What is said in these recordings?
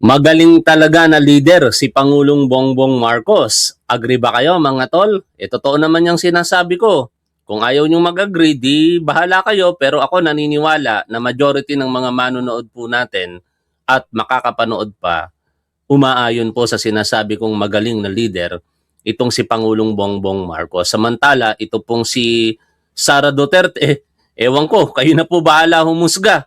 Magaling talaga na leader si Pangulong Bongbong Marcos. Agree ba kayo mga tol? Totoo naman yung sinasabi ko. Kung ayaw nyo mag-agree, di bahala kayo. Pero ako naniniwala na majority ng mga manonood po natin at makakapanood pa, umaayon po sa sinasabi kong magaling na leader, itong si Pangulong Bongbong Marcos. Samantala, ito pong si Sara Duterte, ewan ko, kayo na po bahala humusga.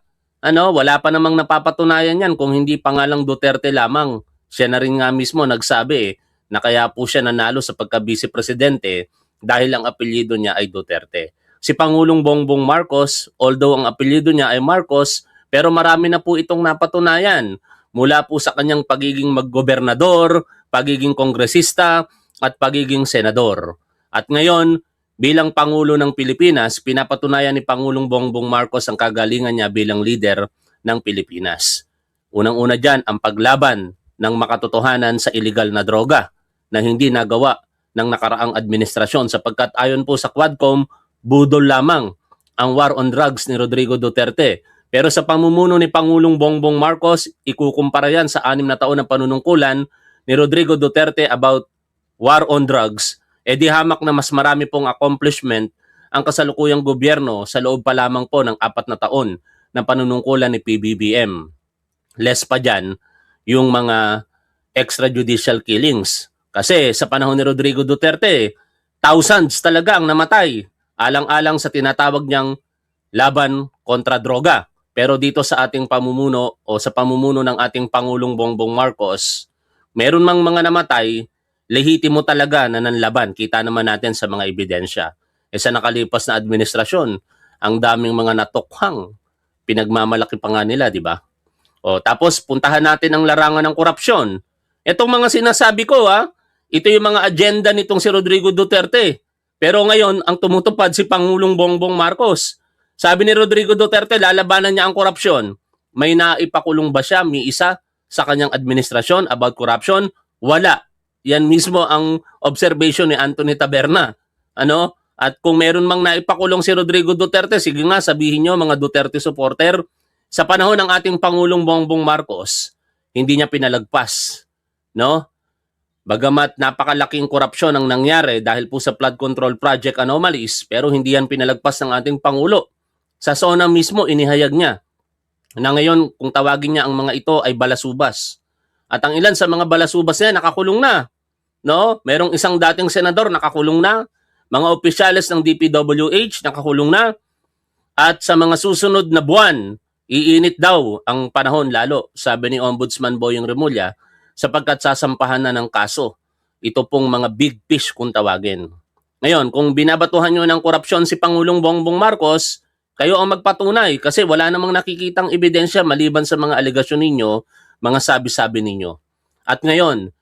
Wala pa namang napapatunayan yan kung hindi pangalang Duterte lamang. Siya na rin nga mismo nagsabi na kaya po siya nanalo sa pagka-vice presidente dahil ang apelyido niya ay Duterte. Si Pangulong Bongbong Marcos, although ang apelyido niya ay Marcos, pero marami na po itong napatunayan mula po sa kanyang pagiging maggobernador, pagiging kongresista, at pagiging senador. At ngayon, bilang Pangulo ng Pilipinas, pinapatunayan ni Pangulong Bongbong Marcos ang kagalingan niya bilang leader ng Pilipinas. Unang-una dyan, ang paglaban ng makatotohanan sa illegal na droga na hindi nagawa ng nakaraang administrasyon sapagkat ayon po sa Quadcom, budol lamang ang war on drugs ni Rodrigo Duterte. Pero sa pamumuno ni Pangulong Bongbong Marcos, ikukumpara yan sa 6 na taon ng panunungkulan ni Rodrigo Duterte about war on drugs, di hamak na mas marami pong accomplishment ang kasalukuyang gobyerno sa loob pa lamang po ng 4 na taon ng panunungkulan ni PBBM. Less pa dyan, yung mga extrajudicial killings. Kasi sa panahon ni Rodrigo Duterte, thousands talaga ang namatay, alang-alang sa tinatawag niyang laban kontra droga. Pero dito sa ating pamumuno o sa pamumuno ng ating Pangulong Bongbong Marcos, meron mang mga namatay, lehitimo talaga na nanlaban. Kita naman natin sa mga ebidensya. Sa nakalipas na administrasyon, ang daming mga natukhang, pinagmamalaki pa nga nila, di ba? Tapos puntahan natin ang larangan ng korupsyon. Itong mga sinasabi ko, ito yung mga agenda nitong si Rodrigo Duterte. Pero ngayon, ang tumutupad si Pangulong Bongbong Marcos. Sabi ni Rodrigo Duterte, lalabanan niya ang korupsyon. May naipakulong ba siya, may isa, sa kanyang administrasyon about corruption? Wala. Yan mismo ang observation ni Anthony Taberna. At kung meron mang naipakulong si Rodrigo Duterte, sige nga, sabihin nyo mga Duterte supporter, sa panahon ng ating Pangulong Bongbong Marcos, hindi niya pinalagpas. Bagamat napakalaking korupsyon ang nangyari dahil po sa flood control project anomalies, pero hindi yan pinalagpas ng ating Pangulo. Sa SONA mismo, inihayag niya na ngayon kung tawagin niya ang mga ito ay balasubas. At ang ilan sa mga balasubas niya nakakulong na. Merong isang dating senador nakakulong na, mga opisyales ng DPWH nakakulong na, at sa mga susunod na buwan, iinit daw ang panahon lalo, sabi ni Ombudsman Boyong Remulla, sapagkat sasampahan na ng kaso. Ito pong mga big fish kung tawagin. Ngayon, kung binabatuhan nyo ng korupsyon si Pangulong Bongbong Marcos, kayo ang magpatunay kasi wala namang nakikitang ebidensya maliban sa mga alegasyon ninyo, mga sabi-sabi ninyo. At ngayon,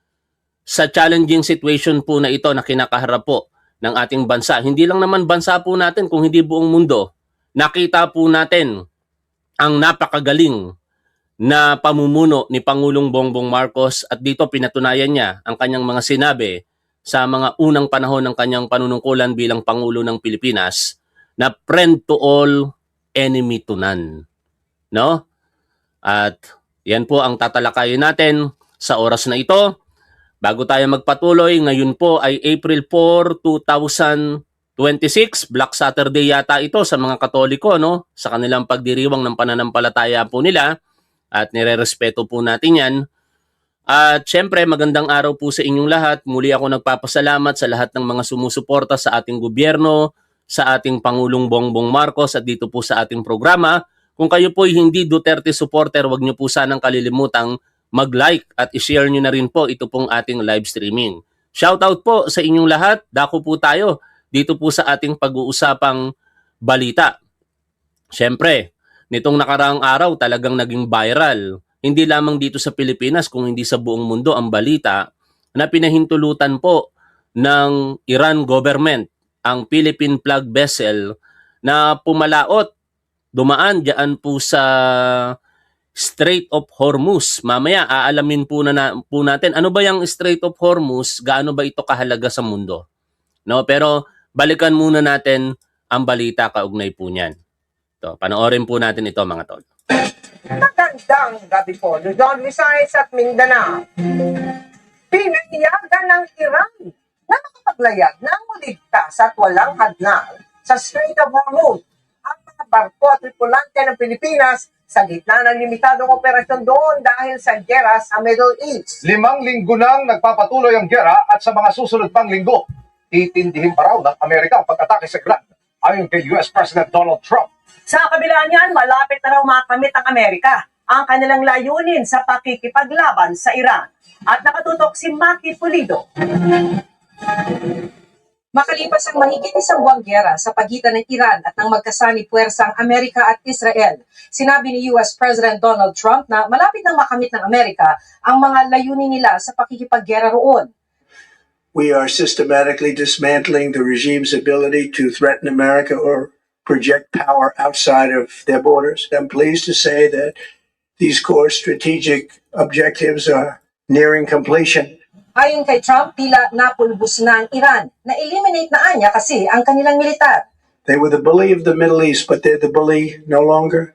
sa challenging situation po na ito na kinakaharap po ng ating bansa, hindi lang naman bansa po natin kung hindi buong mundo, nakita po natin ang napakagaling na pamumuno ni Pangulong Bongbong Marcos at dito pinatunayan niya ang kanyang mga sinabi sa mga unang panahon ng kanyang panunungkulan bilang Pangulo ng Pilipinas na friend to all, enemy to none. At yan po ang tatalakayin natin sa oras na ito. Bago tayo magpatuloy, ngayon po ay April 4, 2026. Black Saturday yata ito sa mga Katoliko, sa kanilang pagdiriwang ng pananampalataya po nila. At nirerespeto po natin yan. At syempre, magandang araw po sa inyong lahat. Muli ako nagpapasalamat sa lahat ng mga sumusuporta sa ating gobyerno, sa ating Pangulong Bongbong Marcos at dito po sa ating programa. Kung kayo po hindi Duterte supporter, wag niyo po sanang kalilimutang mag-like at i-share nyo na rin po ito pong ating live streaming. Shoutout po sa inyong lahat. Dako po tayo dito po sa ating pag-uusapang balita. Siyempre, nitong nakaraang araw talagang naging viral. Hindi lamang dito sa Pilipinas kung hindi sa buong mundo ang balita na pinahintulutan po ng Iran government ang Philippine flag vessel na pumalaot, dumaan diyan po sa Strait of Hormuz. Mamaya aalamin po natin ano ba yung Strait of Hormuz, gaano ba ito kahalaga sa mundo. Pero balikan muna natin ang balita kaugnay po niyan. Ito, panoorin po natin ito mga tol. Magandang gabi po, Luzon, Visayas at Mindanao. Pinayagan ng Iran na makapaglayag ng maligtas at walang hadlang sa Strait of Hormuz ang mga barko at tripulante ng Pilipinas sa gitna ng limitadong operasyon doon dahil sa gera sa Middle East. 5 linggo nang nagpapatuloy ang gera at sa mga susunod pang linggo, titindihin pa raw ng Amerika ang pag-atake sa Iran ayon kay US President Donald Trump. Sa kabila niyan, malapit na raw makamit ng Amerika ang kanilang layunin sa pakikipaglaban sa Iran. At nakatutok si Maki Pulido. Makalipas ang mahigit isang buwang giyera sa pagitan ng Iran at ng magkasani puwersang Amerika at Israel, sinabi ni US President Donald Trump na malapit nang makamit ng Amerika ang mga layunin nila sa pakikipaggera roon. We are systematically dismantling the regime's ability to threaten America or project power outside of their borders. I'm pleased to say that these core strategic objectives are nearing completion. Ayon kay Trump, tila napulbos na ang Iran. Na-eliminate na anya kasi ang kanilang militar. They were the bully of the Middle East, but they're the bully no longer.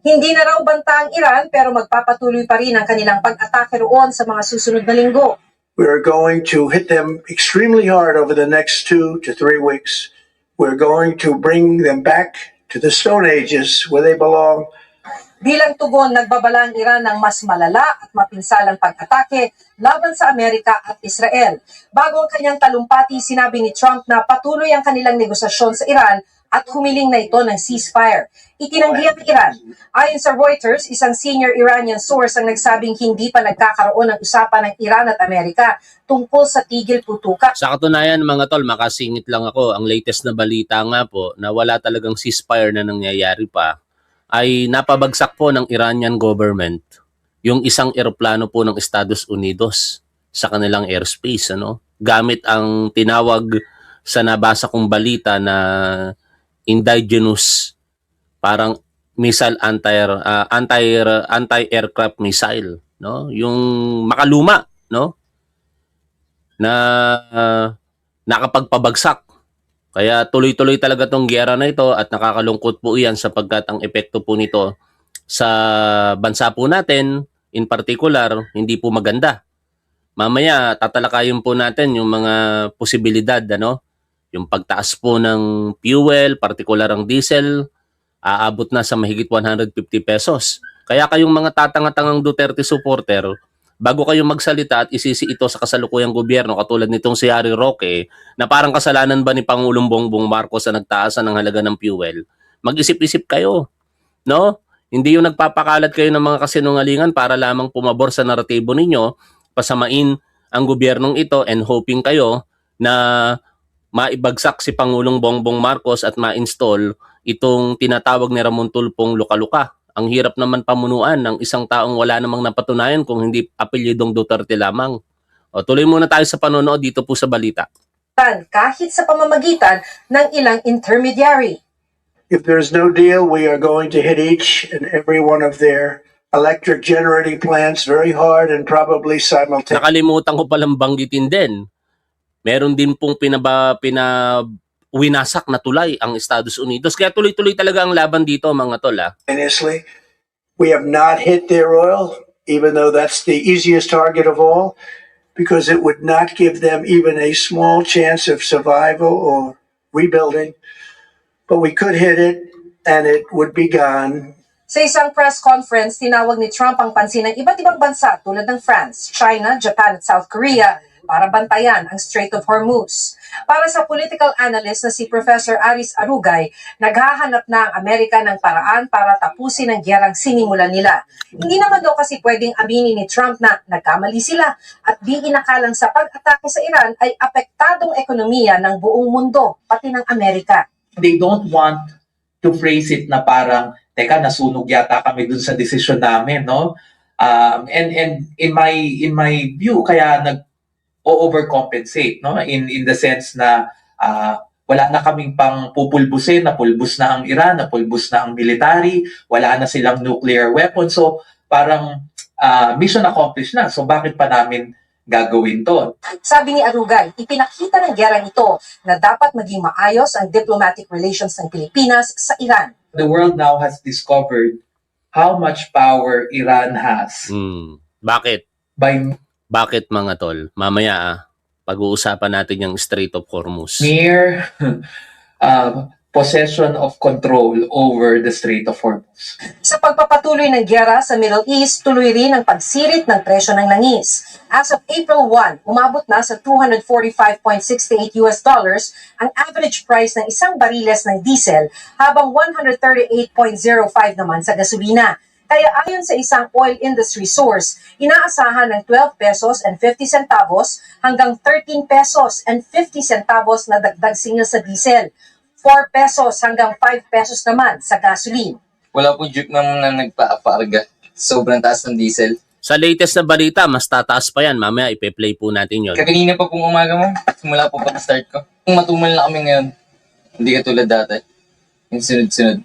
Hindi na raw banta ang Iran pero magpapatuloy pa rin ang kanilang pag-atake roon sa mga susunod na linggo. We are going to hit them extremely hard over the next 2 to 3 weeks. We're going to bring them back to the Stone Ages where they belong. Bilang tugon, nagbabala ang Iran ng mas malala at mapinsalang pag-atake laban sa Amerika at Israel. Bago ang kanyang talumpati, sinabi ni Trump na patuloy ang kanilang negosasyon sa Iran at humiling na ito ng ceasefire. Itinanggi ang Iran. Ayon sa Reuters, isang senior Iranian source ang nagsabing hindi pa nagkakaroon ng usapan ng Iran at Amerika tungkol sa tigil putukan. Sa katunayan mga tol, makasingit lang ako, ang latest na balita nga po na wala talagang ceasefire na nangyayari pa ay napabagsak po ng Iranian government yung isang eroplano po ng Estados Unidos sa kanilang airspace, gamit ang tinawag sa nabasa kong balita na indigenous parang missile anti-aircraft missile, yung makaluma, na nakapagpabagsak. Kaya tuloy-tuloy talaga tong giyera na ito at nakakalungkot po iyan sapagkat ang epekto po nito sa bansa po natin, in particular, hindi po maganda. Mamaya tatalakayin po natin yung mga posibilidad, yung pagtaas po ng fuel, particular ang diesel, aabot na sa mahigit 150 pesos. Kaya kayong mga tatanga-tangang Duterte supporter, bago kayo magsalita at isisi ito sa kasalukuyang gobyerno katulad nitong si Harry Roque na parang kasalanan ba ni Pangulong Bongbong Marcos sa nagtaasan ng halaga ng fuel, mag-isip-isip kayo, Hindi yung nagpapakalat kayo ng mga kasinungalingan para lamang pumabor sa naratibo ninyo, pasamain ang gobyernong ito and hoping kayo na maibagsak si Pangulong Bongbong Marcos at ma-install itong tinatawag ni Ramon Tulfong luka-luka. Ang hirap naman pamunuan ng isang taong wala namang napatunayan kung hindi apelyidong Duterte lamang. O, tuloy muna tayo sa panonood dito po sa balita. Kahit sa pamamagitan ng ilang intermediary. If there's no deal, we are going to hit each and every one of their electric generating plants very hard and probably simultaneously. Nakalimutan ko palang banggitin din. Meron din pong winasak na tulay ang Estados Unidos. Kaya tuloy-tuloy talaga ang laban dito mga tol. We have not hit their oil, even though that's the easiest target of all, because it would not give them even a small chance of survival or rebuilding. But we could hit it and it would be gone. Sa isang press conference, tinawag ni Trump ang pansin ng iba't ibang bansa tulad ng France, China, Japan at South Korea para bantayan ang Strait of Hormuz. Para sa political analyst na si Professor Aris Arugay, naghahanap na ang Amerika ng paraan para tapusin ang giyerang sinimulan nila. Hindi naman daw kasi pwedeng aminin ni Trump na nagkamali sila at di inakalang sa pag-atake sa Iran ay apektadong ekonomiya ng buong mundo, pati ng Amerika. They don't want to phrase it na parang, teka, nasunog yata kami dun sa desisyon namin, no? And in my view, kaya overcompensate, no, in the sense na wala na kaming pang pupulbusin, napulbus na ang Iran, napulbus na ang military, wala na silang nuclear weapons, so parang mission accomplished na, so bakit pa namin gagawin to. Sabi ni Arugay, ipinakita ng gerang ito na dapat maging maayos ang diplomatic relations ng Pilipinas sa Iran. The world now has discovered how much power Iran has Bakit? by Bakit mga tol? Mamaya pag-uusapan natin yung Strait of Hormuz. mere possession of control over the Strait of Hormuz. Sa pagpapatuloy ng giyera sa Middle East, tuloy rin ang pagsirit ng presyo ng langis. As of April 1, umabot na sa $245.68 ang average price ng isang bariles ng diesel habang 138.05 naman sa gasolina. Kaya ayon sa isang oil industry source, inaasahan ng 12 pesos and 50 centavos hanggang 13 pesos and 50 centavos na dagdag singil sa diesel. 4 pesos hanggang 5 pesos naman sa gasoline. Wala po jeep na nagpa-aparga. Sobrang taas ng diesel. Sa latest na balita, mas tataas pa yan. Mamaya ipe-play po natin yon. Kaganina pa pong umaga mo, simula po pag-start ko. Matumal na kami ngayon. Hindi katulad dati. Yung sunod-sunod.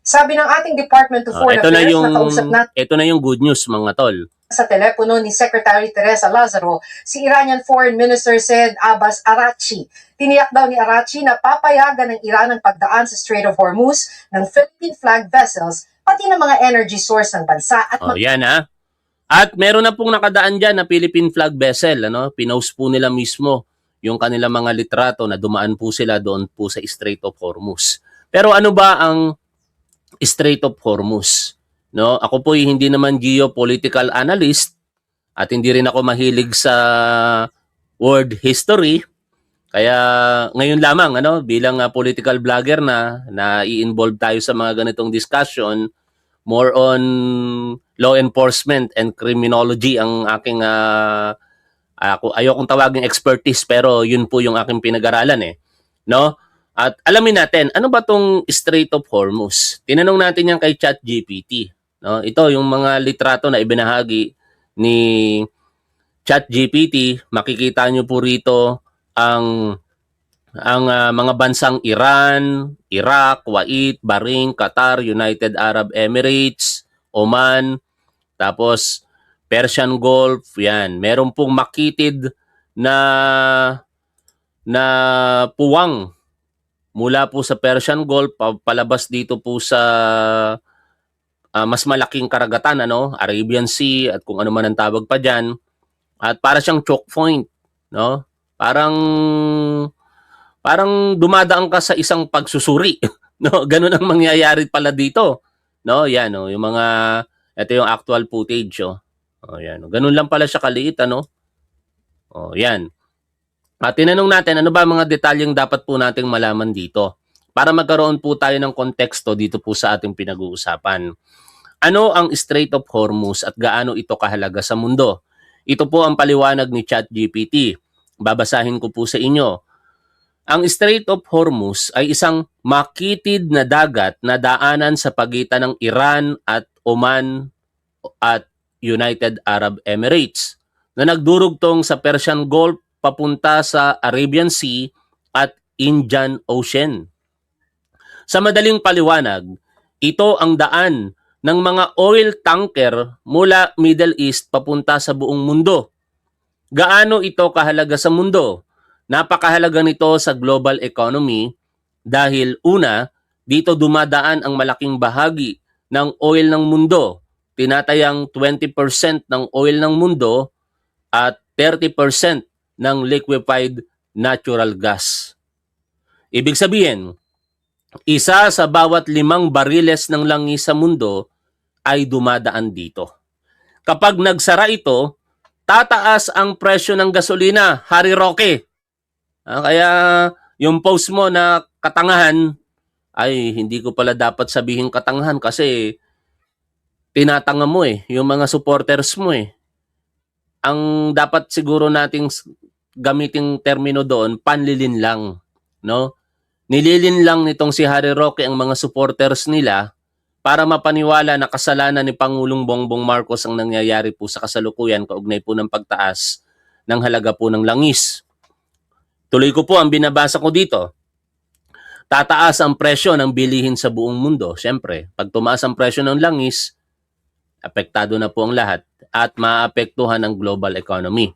Sabi ng ating Department of Foreign Ito na Affairs, nakausap natin ito na yung good news mga tol. sa telepono ni Secretary Teresa Lazaro, si Iranian Foreign Minister Said Abbas Araghchi. Tiniyak daw ni Araghchi na papayagan ng Iran ang pagdaan sa Strait of Hormuz ng Philippine flag vessels, pati ng mga energy source ng bansa at Yan At meron na pong nakadaan dyan na Philippine flag vessel. Pinost po nila mismo yung kanilang mga litrato na dumaan po sila doon po sa Strait of Hormuz. Pero ano ba ang Strait of Hormuz? Ako po hindi naman geopolitical analyst at hindi rin ako mahilig sa world history. Kaya ngayon lamang bilang political blogger na i-involve tayo sa mga ganitong discussion, more on law enforcement and criminology ang aking ayokong tawaging expertise pero yun po yung aking pinag-aralan At alamin natin, ano ba tong Strait of Hormuz? Tinanong natin yan kay ChatGPT. Ito yung mga litrato na ibinahagi ni ChatGPT. Makikita nyo po rito ang mga bansang Iran, Iraq, Kuwait, Bahrain, Qatar, United Arab Emirates, Oman, tapos Persian Gulf, yan. Meron pong makitid na puwang mula po sa Persian Gulf palabas dito po sa mas malaking karagatan, Arabian Sea at kung ano man ang tawag pa diyan. At para siyang choke point, Parang dumadaan ka sa isang pagsusuri, Ganun ang mangyayari pala dito. Yan, yung mga ito yung actual footage, yan. Ganun lang pala siya kaliit, yan. At tinanong natin, ano ba mga detalyeng dapat po nating malaman dito para magkaroon po tayo ng konteksto dito po sa ating pinag-uusapan. Ano ang Strait of Hormuz at gaano ito kahalaga sa mundo? Ito po ang paliwanag ni ChatGPT. Babasahin ko po sa inyo. Ang Strait of Hormuz ay isang makitid na dagat na daanan sa pagitan ng Iran at Oman at United Arab Emirates na nagdurugtong sa Persian Gulf papunta sa Arabian Sea at Indian Ocean. Sa madaling paliwanag, ito ang daan ng mga oil tanker mula Middle East papunta sa buong mundo. Gaano ito kahalaga sa mundo? Napakahalaga nito sa global economy dahil una, dito dumadaan ang malaking bahagi ng oil ng mundo. Tinatayang 20% ng oil ng mundo at 30% ng liquefied natural gas. Ibig sabihin, isa sa bawat 5 bariles ng langis sa mundo ay dumadaan dito. Kapag nagsara ito, tataas ang presyo ng gasolina, Harry Roque. Kaya yung post mo na katangahan, ay hindi ko pala dapat sabihin katangahan kasi tinatanga mo yung mga supporters mo Ang dapat siguro nating gamiting termino doon, panlilin lang. Nililin lang nitong si Harry Roque ang mga supporters nila para mapaniwala na kasalanan ni Pangulong Bongbong Marcos ang nangyayari po sa kasalukuyan kaugnay po ng pagtaas ng halaga po ng langis. Tuloy ko po ang binabasa ko dito. Tataas ang presyo ng bilihin sa buong mundo. Siyempre, pag tumaas ang presyo ng langis, apektado na po ang lahat at maapektuhan ang global economy.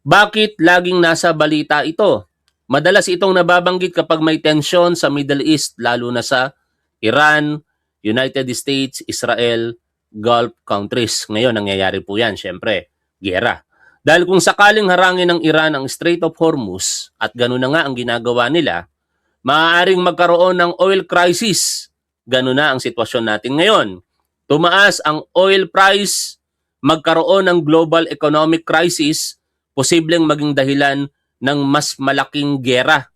Bakit laging nasa balita ito? Madalas itong nababanggit kapag may tensyon sa Middle East, lalo na sa Iran, United States, Israel, Gulf countries. Ngayon, nangyayari po yan, syempre, giyera. Dahil kung sakaling harangin ng Iran ang Strait of Hormuz, at gano'n na nga ang ginagawa nila, maaaring magkaroon ng oil crisis. Gano'n na ang sitwasyon natin ngayon. Tumaas ang oil price, magkaroon ng global economic crisis, posibleng maging dahilan ng mas malaking giyera.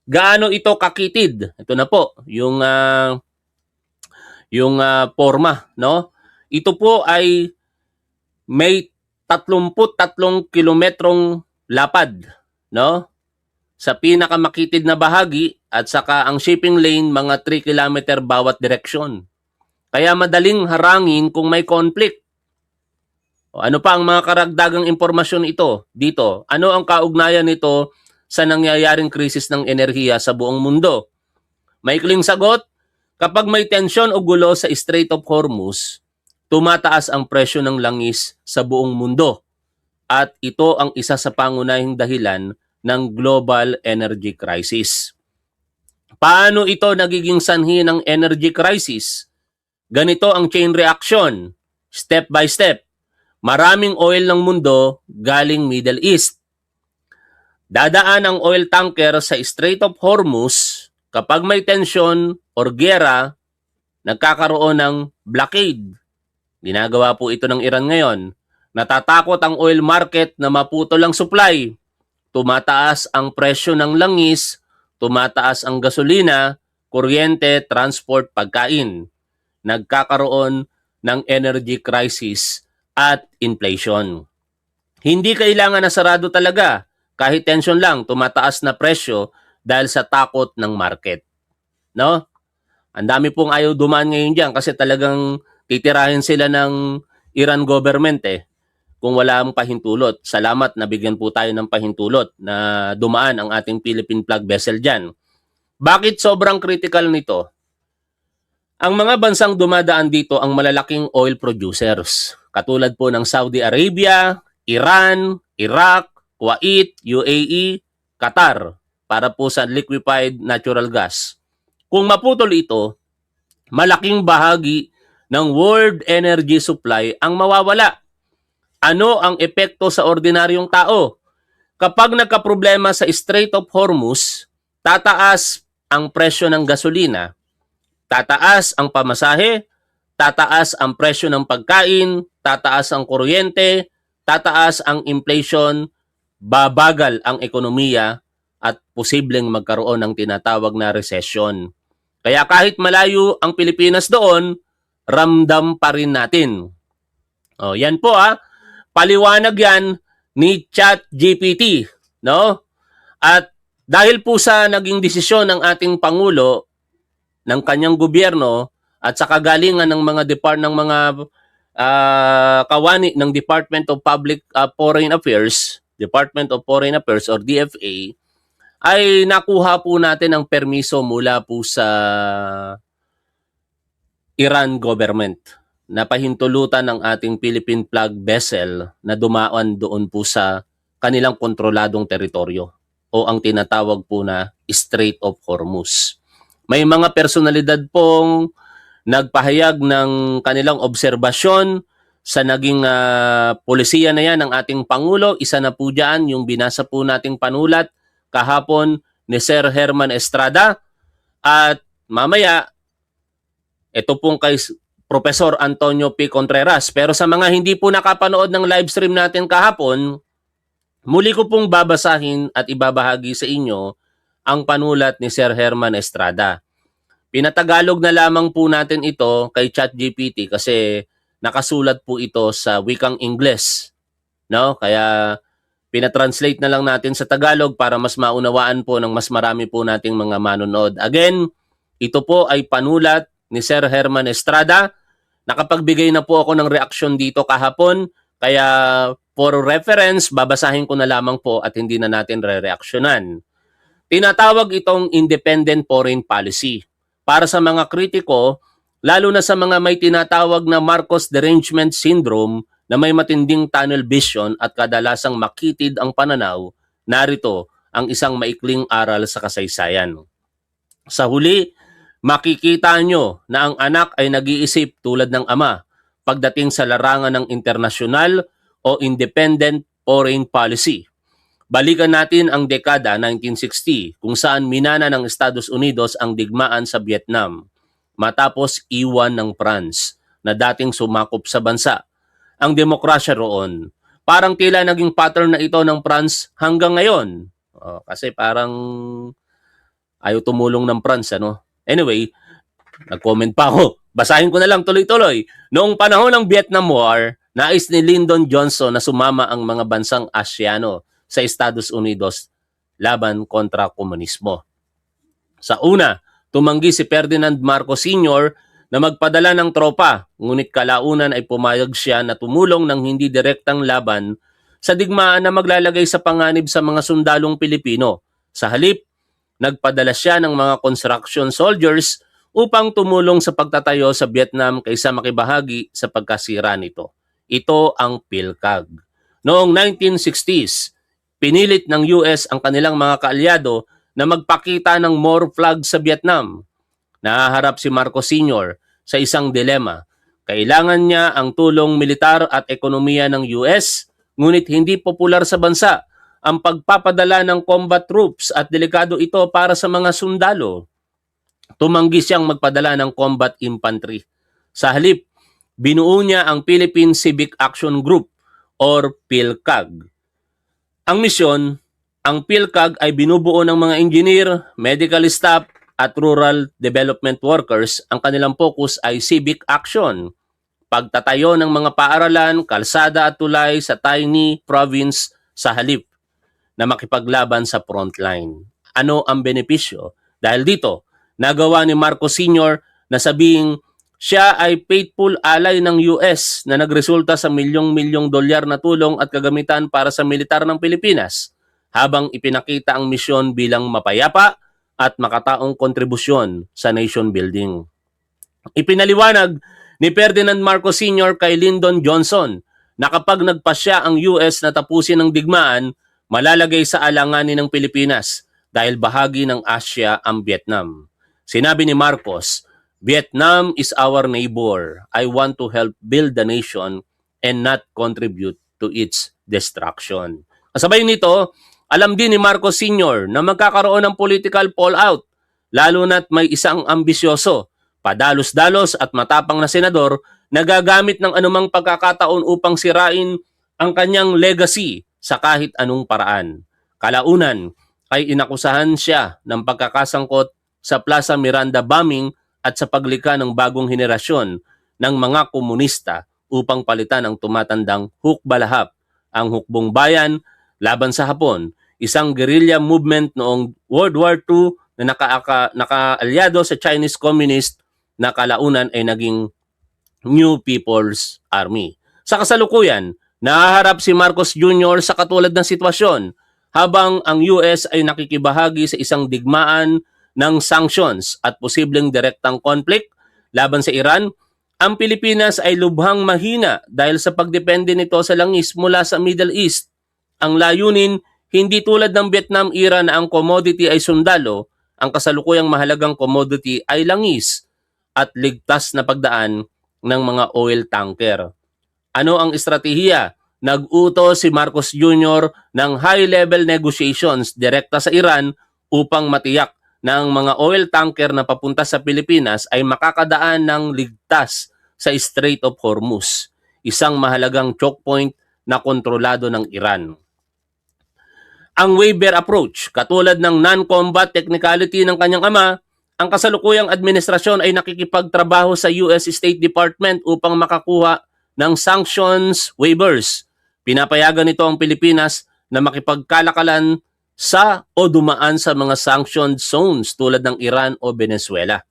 Gaano ito kakitid? Ito na po, yung forma, no? Ito po ay may 33 kilometrong lapad, no? Sa pinakamakitid na bahagi at saka ang shipping lane mga 3 kilometer bawat direksyon. Kaya madaling harangin kung may conflict. O, ano pa ang mga karagdagang impormasyon ito dito? Ano ang kaugnayan nito sa nangyayaring krisis ng enerhiya sa buong mundo? Maikling sagot, kapag may tensyon o gulo sa Strait of Hormuz, tumataas ang presyo ng langis sa buong mundo. At ito ang isa sa pangunahing dahilan ng global energy crisis. Paano ito nagiging sanhi ng energy crisis? Ganito ang chain reaction, step by step. Maraming oil ng mundo galing Middle East. Dadaan ang oil tanker sa Strait of Hormuz. Kapag may tensyon or giyera, nagkakaroon ng blockade. Ginagawa po ito ng Iran ngayon. Natatakot ang oil market na maputol ang supply. Tumataas ang presyo ng langis, tumataas ang gasolina, kuryente, transport, pagkain. Nagkakaroon ng energy crisis at inflation. Hindi kailangan na sarado talaga. Kahit tension lang, tumataas na presyo dahil sa takot ng market. No? Ang dami pong ayaw dumaan ngayon dyan kasi talagang titirahin sila ng Iran government kung wala ang pahintulot. Salamat, nabigyan po tayo ng pahintulot na dumaan ang ating Philippine flag vessel dyan. Bakit sobrang critical nito? Ang mga bansang dumadaan dito ang malalaking oil producers. Katulad po ng Saudi Arabia, Iran, Iraq, Kuwait, UAE, Qatar para po sa liquefied natural gas. Kung maputol ito, malaking bahagi ng world energy supply ang mawawala. Ano ang epekto sa ordinaryong tao? Kapag nagkaproblema sa Strait of Hormuz, tataas ang presyo ng gasolina, tataas ang pamasahe, tataas ang presyo ng pagkain, tataas ang kuryente, tataas ang inflation, babagal ang ekonomiya at posibleng magkaroon ng tinatawag na recession. Kaya kahit malayo ang Pilipinas doon, ramdam pa rin natin. O, yan po paliwanag yan ni ChatGPT, no? At dahil po sa naging desisyon ng ating Pangulo, ng kanyang gobyerno at sa kagalingan ng mga kawani ng Department of Foreign Affairs or DFA, ay nakuha po natin ang permiso mula po sa Iran government na pahintulutan ng ating Philippine flag vessel na dumaan doon po sa kanilang kontroladong teritoryo o ang tinatawag po na Strait of Hormuz. May mga personalidad pong nagpahayag ng kanilang obserbasyon sa naging polisiya na yan ng ating Pangulo. Isa na po dyan yung binasa po nating panulat kahapon ni Sir Herman Estrada. At mamaya, ito pong kay Professor Antonio P. Contreras. Pero sa mga hindi po nakapanood ng live stream natin kahapon, muli ko pong babasahin at ibabahagi sa inyo ang panulat ni Sir Herman Estrada. Pinatagalog na lamang po natin ito kay ChatGPT kasi nakasulat po ito sa wikang Ingles. No? Kaya pinatranslate na lang natin sa Tagalog para mas maunawaan po ng mas marami po nating mga manonood. Again, ito po ay panulat ni Sir Herman Estrada. Nakapagbigay na po ako ng reaksyon dito kahapon. Kaya for reference, babasahin ko na lamang po at hindi na natin re-reaksyonan. Tinatawag itong independent foreign policy. Para sa mga kritiko, lalo na sa mga may tinatawag na Marcos derangement syndrome, na may matinding tunnel vision at kadalasang makitid ang pananaw, narito ang isang maikling aral sa kasaysayan. Sa huli, makikita nyo na ang anak ay nag-iisip tulad ng ama pagdating sa larangan ng internasyonal o independent foreign policy. Balikan natin ang dekada 1960 kung saan minana ng Estados Unidos ang digmaan sa Vietnam matapos iwan ng France na dating sumakop sa bansa. Ang demokrasya roon, parang tila naging pattern na ito ng France hanggang ngayon. Kasi parang ayaw tumulong ng France, ano? Anyway, nag-comment pa ako. Basahin ko na lang tuloy-tuloy. Noong panahon ng Vietnam War, nais ni Lyndon Johnson na sumama ang mga bansang Asyano sa Estados Unidos laban kontra komunismo. Sa una, tumanggi si Ferdinand Marcos Sr. na magpadala ng tropa, ngunit kalaunan ay pumayag siya na tumulong ng hindi direktang laban sa digmaan na maglalagay sa panganib sa mga sundalong Pilipino. Sa halip, nagpadala siya ng mga construction soldiers upang tumulong sa pagtatayo sa Vietnam kaysa makibahagi sa pagkasira nito. Ito ang PhilCAG. Noong 1960s, pinilit ng US ang kanilang mga kaalyado na magpakita ng more flag sa Vietnam. Nahaharap si Marcos Sr. sa isang dilema. Kailangan niya ang tulong militar at ekonomiya ng US, ngunit hindi popular sa bansa ang pagpapadala ng combat troops at delikado ito para sa mga sundalo. Tumanggi siyang magpadala ng combat infantry. Sa halip, binuo niya ang Philippine Civic Action Group or PhilCAG. Ang misyon, ang PhilCAG ay binubuo ng mga engineer, medical staff at rural development workers. Ang kanilang focus ay civic action, pagtatayo ng mga paaralan, kalsada at tulay sa tiny province sa halip na makipaglaban sa frontline. Ano ang benepisyo? Dahil dito, nagawa ni Marcos Sr. na sabing siya ay faithful ally ng US na nagresulta sa milyong-milyong dolyar na tulong at kagamitan para sa militar ng Pilipinas, habang ipinakita ang misyon bilang mapayapa at makataong kontribusyon sa nation building. Ipinaliwanag ni Ferdinand Marcos Sr. kay Lyndon Johnson na kapag nagpasya ang US na tapusin ang digmaan, malalagay sa alanganin ng Pilipinas dahil bahagi ng Asya ang Vietnam. Sinabi ni Marcos, "Vietnam is our neighbor. I want to help build the nation and not contribute to its destruction." Kasabay nito, alam din ni Marcos Sr. na magkakaroon ng political fallout, lalo na't may isang ambisyoso, padalos-dalos at matapang na senador na gagamit ng anumang pagkakataon upang sirain ang kanyang legacy sa kahit anong paraan. Kalaunan ay inakusahan siya ng pagkakasangkot sa Plaza Miranda bombing at sa paglikha ng bagong henerasyon ng mga komunista upang palitan ang tumatandang Hukbalahap, ang Hukbong Bayan laban sa Hapon, isang guerrilla movement noong World War II na nakaalyado sa Chinese Communist na kalaunan ay naging New People's Army. Sa kasalukuyan, nahaharap si Marcos Jr. sa katulad ng sitwasyon habang ang US ay nakikibahagi sa isang digmaan ng sanctions at posibleng direktang conflict laban sa Iran. Ang Pilipinas ay lubhang mahina dahil sa pagdepende nito sa langis mula sa Middle East. Ang layunin, hindi tulad ng Vietnam era na ang commodity ay sundalo, ang kasalukuyang mahalagang commodity ay langis at ligtas na pagdaan ng mga oil tanker. Ano ang estratehiya? Nag-utos si Marcos Jr. ng high-level negotiations direkta sa Iran upang matiyak na ang mga oil tanker na papunta sa Pilipinas ay makakadaan ng ligtas sa Strait of Hormuz, isang mahalagang choke point na kontrolado ng Iran. Ang waiver approach, katulad ng non-combat technicality ng kanyang ama, ang kasalukuyang administrasyon ay nakikipagtrabaho sa US State Department upang makakuha ng sanctions waivers. Pinapayagan nito ang Pilipinas na makipagkalakalan sa o dumaan sa mga sanctioned zones tulad ng Iran o Venezuela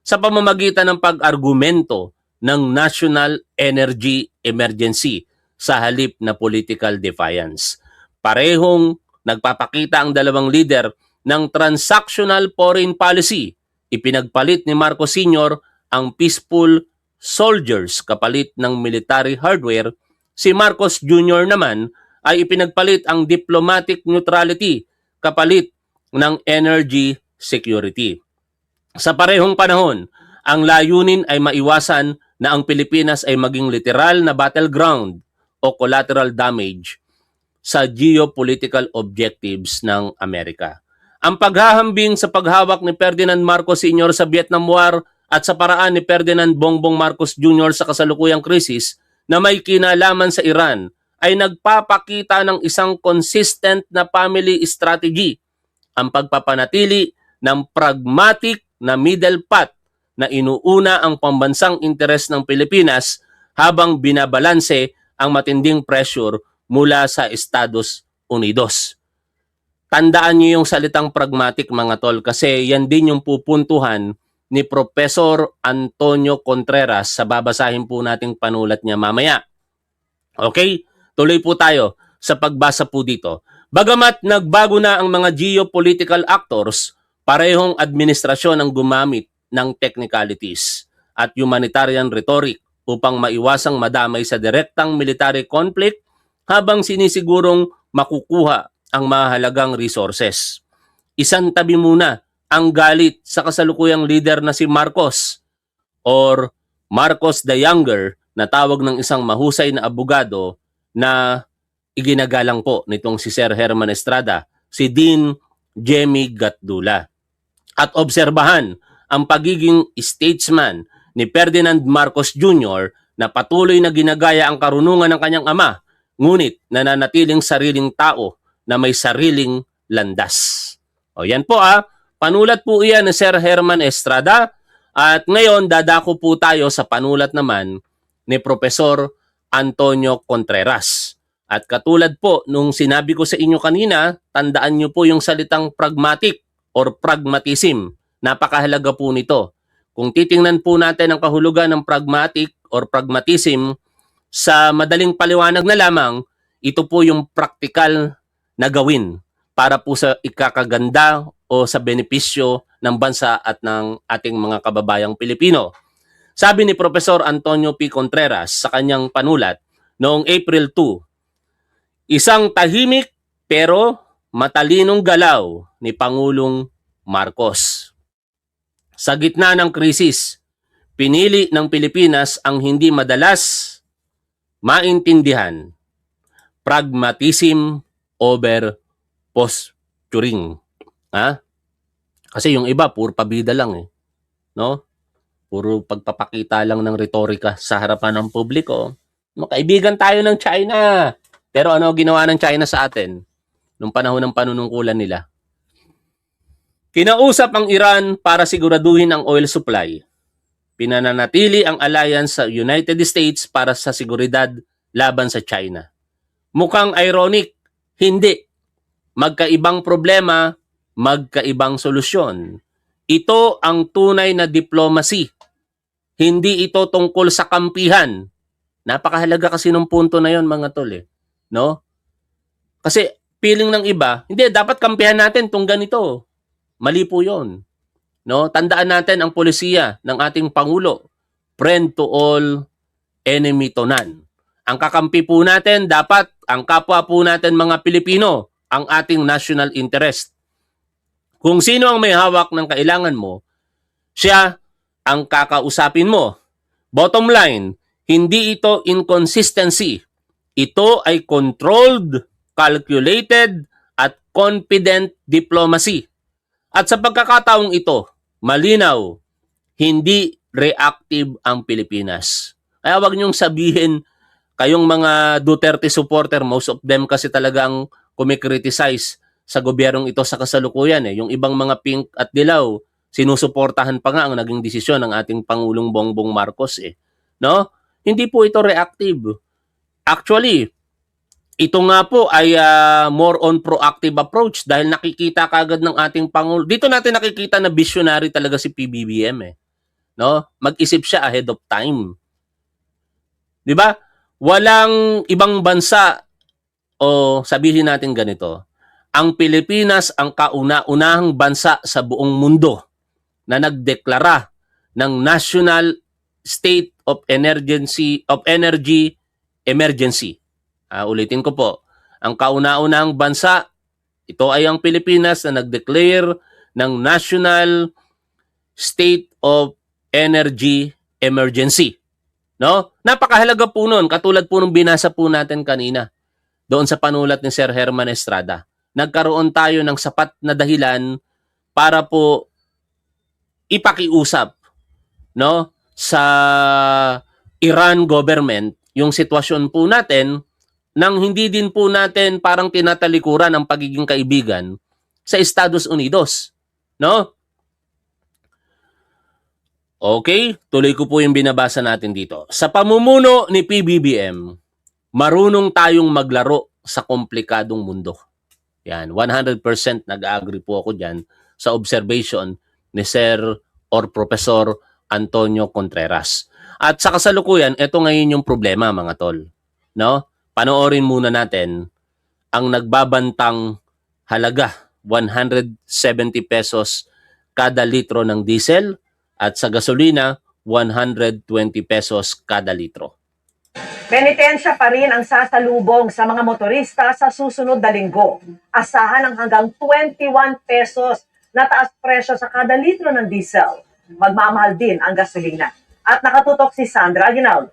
sa pamamagitan ng pag-argumento ng national energy emergency sa halip na political defiance. Parehong nagpapakita ang dalawang leader ng transactional foreign policy. Ipinagpalit ni Marcos Sr. ang peaceful soldiers kapalit ng military hardware Si Marcos Jr. naman ay ipinagpalit ang diplomatic neutrality kapalit ng energy security. Sa parehong panahon, ang layunin ay maiwasan na ang Pilipinas ay maging literal na battleground o collateral damage sa geopolitical objectives ng Amerika. Ang paghahambing sa paghawak ni Ferdinand Marcos Sr. sa Vietnam War at sa paraan ni Ferdinand Bongbong Marcos Jr. sa kasalukuyang krisis na may kinalaman sa Iran ay nagpapakita ng isang consistent na family strategy, ang pagpapanatili ng pragmatic na middle path na inuuna ang pambansang interes ng Pilipinas habang binabalanse ang matinding pressure mula sa Estados Unidos. Tandaan niyo yung salitang pragmatic mga tol kasi yan din yung pupuntuhan ni Professor Antonio Contreras sa babasahin po nating panulat niya mamaya. Okay? Tuloy po tayo sa pagbasa po dito. Bagamat nagbago na ang mga geopolitical actors, parehong administrasyon ang gumamit ng technicalities at humanitarian rhetoric upang maiwasang madamay sa direktang military conflict habang sinisigurong makukuha ang mahalagang resources. Isantabi muna ang galit sa kasalukuyang leader na si Marcos or Marcos the Younger na tawag ng isang mahusay na abogado na iginagalang po nitong si Sir Herman Estrada, si Dean Jemmy Gatdula. At obserbahan ang pagiging statesman ni Ferdinand Marcos Jr. na patuloy na ginagaya ang karunungan ng kanyang ama, ngunit nananatiling sariling tao na may sariling landas. O yan po panulat po iyan ni Sir Herman Estrada at ngayon dadako po tayo sa panulat naman ni Professor Antonio Contreras. At katulad po nung sinabi ko sa inyo kanina, tandaan nyo po yung salitang pragmatic or pragmatism. Napakahalaga po nito. Kung titingnan po natin ang kahulugan ng pragmatic or pragmatism, sa madaling paliwanag na lamang, ito po yung praktikal na gawin para po sa ikakaganda o sa benepisyo ng bansa at ng ating mga kababayang Pilipino. Sabi ni Professor Antonio P. Contreras sa kanyang panulat noong April 2, isang tahimik pero matalinong galaw ni Pangulong Marcos. Sa gitna ng krisis, pinili ng Pilipinas ang hindi madalas maintindihan, pragmatism over posturing. Kasi yung iba, puro pabida lang no? Puro pagpapakita lang ng retorika sa harapan ng publiko. Kaibigan tayo ng China. Pero ano ginawa ng China sa atin nung panahon ng panunungkulan nila? Kinausap ang Iran para siguraduhin ang oil supply. Pinananatili ang alliance sa United States para sa seguridad laban sa China. Mukhang ironic, hindi. Magkaibang problema, magkaibang solusyon. Ito ang tunay na diplomacy. Hindi ito tungkol sa kampihan. Napakahalaga kasi ng punto na yon mga tol no? Kasi feeling ng iba, hindi, dapat kampihan natin tong ganito. Mali po yon. No? Tandaan natin ang polisiya ng ating Pangulo. Friend to all, enemy to none. Ang kakampi po natin, dapat ang kapwa po natin mga Pilipino, ang ating national interest. Kung sino ang may hawak ng kailangan mo, siya ang kakausapin mo. Bottom line, hindi ito inconsistency. Ito ay controlled, calculated, at confident diplomacy. At sa pagkakataong ito, malinaw, hindi reactive ang Pilipinas. Kaya wag niyong sabihin, kayong mga Duterte supporter, most of them kasi talagang kumikriticize sa gobyernong ito sa kasalukuyan. Yung ibang mga pink at dilaw, sinusuportahan pa nga ang naging desisyon ng ating Pangulong Bongbong Marcos. No? Hindi po ito reactive. Actually, ito nga po ay more on proactive approach dahil nakikita kagad ng ating Pangulo. Dito natin nakikita na visionary talaga si PBBM. No? Mag-isip siya ahead of time. 'Di ba? Walang ibang bansa o sabihin natin ganito. Ang Pilipinas ang kauna-unahang bansa sa buong mundo na nagdeklara ng National State of Energy emergency. Ulitin ko po, ang kauna-unahang bansa, ito ay ang Pilipinas na nag-declare ng National State of Energy Emergency. No? Napakahalaga po nun, katulad po nung binasa po natin kanina doon sa panulat ni Sir Herman Estrada. Nagkaroon tayo ng sapat na dahilan para po ipakiusap, no, sa Iran government yung sitwasyon po natin nang hindi din po natin parang tinatalikuran ang pagiging kaibigan sa Estados Unidos, no? Okay, tuloy ko po yung binabasa natin dito. Sa pamumuno ni PBBM, marunong tayong maglaro sa komplikadong mundo. Yan, 100% nag-agree po ako dyan sa observation ni Sir or Professor Antonio Contreras. At sa kasalukuyan, ito ngayon yung problema, mga tol. No? Panoorin muna natin ang nagbabantang halaga 170 pesos kada litro ng diesel at sa gasolina 120 pesos kada litro. Penitensya pa rin ang sasalubong sa mga motorista sa susunod na linggo. Asahan ang hanggang 21 pesos na taas presyo sa kada litro ng diesel. Magmamahal din ang gasolina. At nakatutok si Sandra Aguinaldo.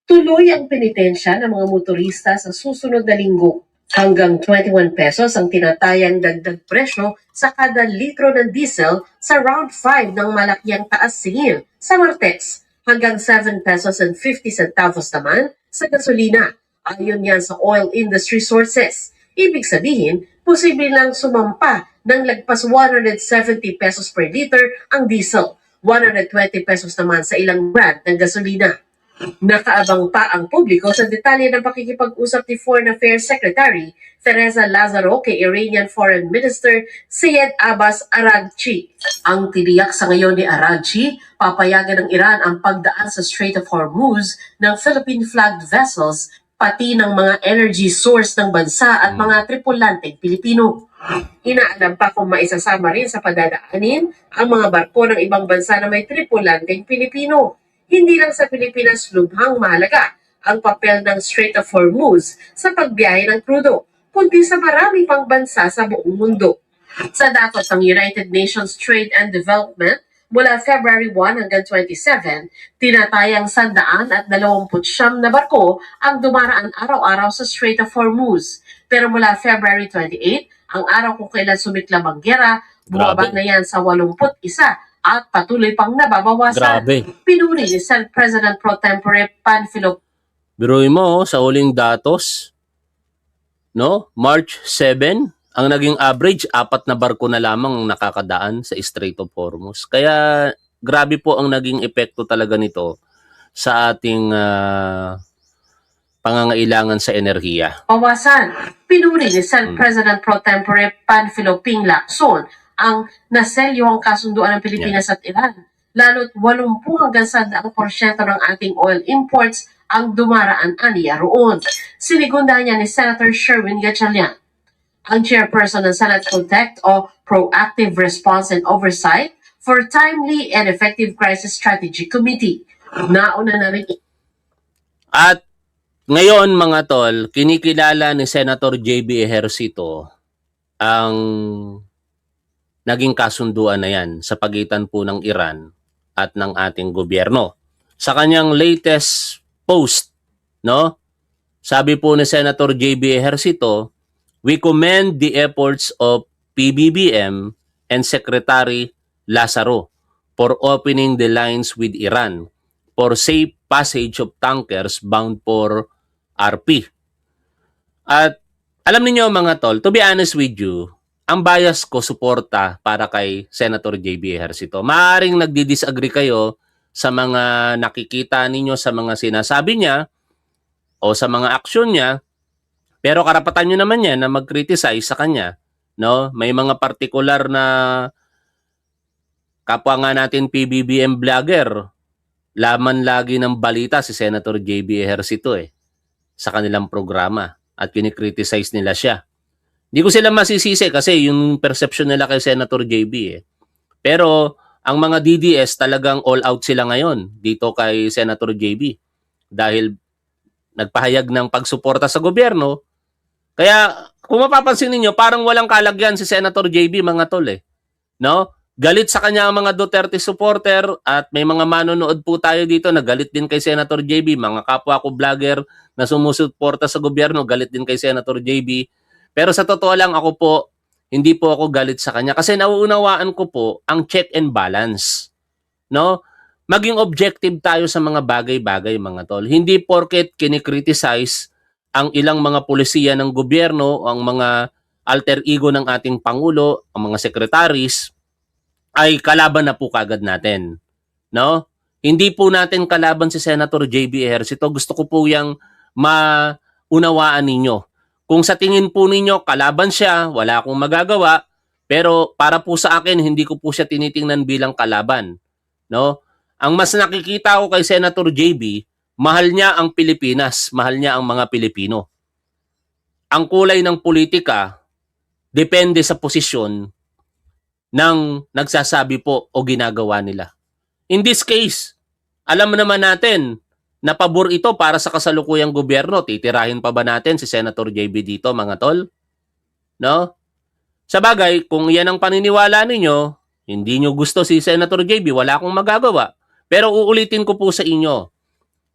Tuloy ang penitensya ng mga motorista sa susunod na linggo. Hanggang 21 pesos ang tinatayang dagdag presyo sa kada litro ng diesel sa round 5 ng malakyang taas singil sa Martes. Hanggang 7 pesos and 50 centavos naman sa gasolina. Ayon yan sa oil industry sources. Ibig sabihin, posible lang sumampa ng lagpas 170 pesos per liter ang diesel. 120 pesos naman sa ilang brand ng gasolina. Nakaabang pa ang publiko sa detalye ng pakikipag-usap ni Foreign Affairs Secretary Teresa Lazaro kay Iranian Foreign Minister Syed Abbas Araghchi. Ang tiniyak sa ngayon ni Araghchi, papayagan ng Iran ang pagdaan sa Strait of Hormuz ng Philippine-flagged vessels pati ng mga energy source ng bansa at mga tripulanteng Pilipino. Inaalam pa kung maisasama rin sa padadaanin ang mga barko ng ibang bansa na may tripulanteng Pilipino. Hindi lang sa Pilipinas lubhang mahalaga ang papel ng Strait of Hormuz sa pagbiyahe ng krudo, kundi sa marami pang bansa sa buong mundo. Sa datos ng United Nations Trade and Development, mula February 1 hanggang 27, tinatayang 129 na barko ang dumaraan araw-araw sa Strait of Hormuz. Pero mula February 28, ang araw kung kailan sumiklam ang gera, bumaba na yan sa 81 at patuloy pang nababawasan. Grabe. Pinuri ni Senate President Pro Tempore Panfilo Biruin mo, sa huling datos, no? March 7, ang naging average, 4 na barko na lamang nakakadaan sa Strait of Hormuz. Kaya grabe po ang naging epekto talaga nito sa ating pangangailangan sa enerhiya. bawasan. Pinuri ni Senate President Pro Tempore Panfilo Ping Lacson ang naselyuhang kasunduan ng Pilipinas at Iran. Lalo't 80 hanggang 100% ng ating oil imports ang dumaraan aniya roon. Sinigunda niya ni Senator Sherwin Gatchalian. Ang chairperson ng Senate Protect o Proactive Response and Oversight for Timely and Effective Crisis Strategy Committee. Nauna na rin At ngayon mga tol, kinikilala ni Senator JB Ejercito ang naging kasunduan na yan sa pagitan po ng Iran at ng ating gobyerno. Sa kanyang latest post, no? Sabi po ni Senator JB Ejercito, we commend the efforts of PBBM and Secretary Lazaro for opening the lines with Iran for safe passage of tankers bound for RP. At alam niyo mga tol, to be honest with you, ang bias ko suporta para kay Senator JB Ejercito. Maaring nagdi-disagree kayo sa mga nakikita ninyo sa mga sinasabi niya o sa mga aksyon niya, pero karapatan niyo naman yan na mag-criticize sa kanya. No? May mga partikular na kapwa nga natin PBBM vlogger, laman lagi ng balita si Senator JB Ejercito sa kanilang programa at kinikriticize nila siya. Hindi ko sila masisisi kasi yung perception nila kay Senator JB Pero ang mga DDS talagang all out sila ngayon dito kay Senator JB dahil nagpahayag ng pagsuporta sa gobyerno. Kaya kung mapapansin niyo parang walang kalagyan si Senator JB mga tol no? Galit sa kanya ang mga Duterte supporter at may mga manonood po tayo dito na galit din kay Senator JB, mga kapwa ko vlogger na sumusuporta sa gobyerno, galit din kay Senator JB. Pero sa totoo lang ako po, hindi po ako galit sa kanya kasi nauunawaan ko po ang check and balance. No? Maging objective tayo sa mga bagay-bagay mga tol. Hindi porket kinikriticize ang ilang mga pulisiya ng gobyerno, ang mga alter ego ng ating Pangulo, ang mga secretaries, ay kalaban na po kagad natin. No? Hindi po natin kalaban si Senator JB Ejercito. Gusto ko po yung maunawaan ninyo. Kung sa tingin po ninyo kalaban siya, wala akong magagawa, pero para po sa akin, hindi ko po siya tinitingnan bilang kalaban. No? Ang mas nakikita ko kay Senator JB, mahal niya ang Pilipinas, mahal niya ang mga Pilipino. Ang kulay ng politika, depende sa posisyon ng nagsasabi po o ginagawa nila. In this case, alam naman natin na pabor ito para sa kasalukuyang gobyerno. Titirahin pa ba natin si Senator JB dito, mga tol? No? Sa bagay, kung yan ang paniniwala ninyo, hindi nyo gusto si Senator JB, wala akong magagawa. Pero uulitin ko po sa inyo,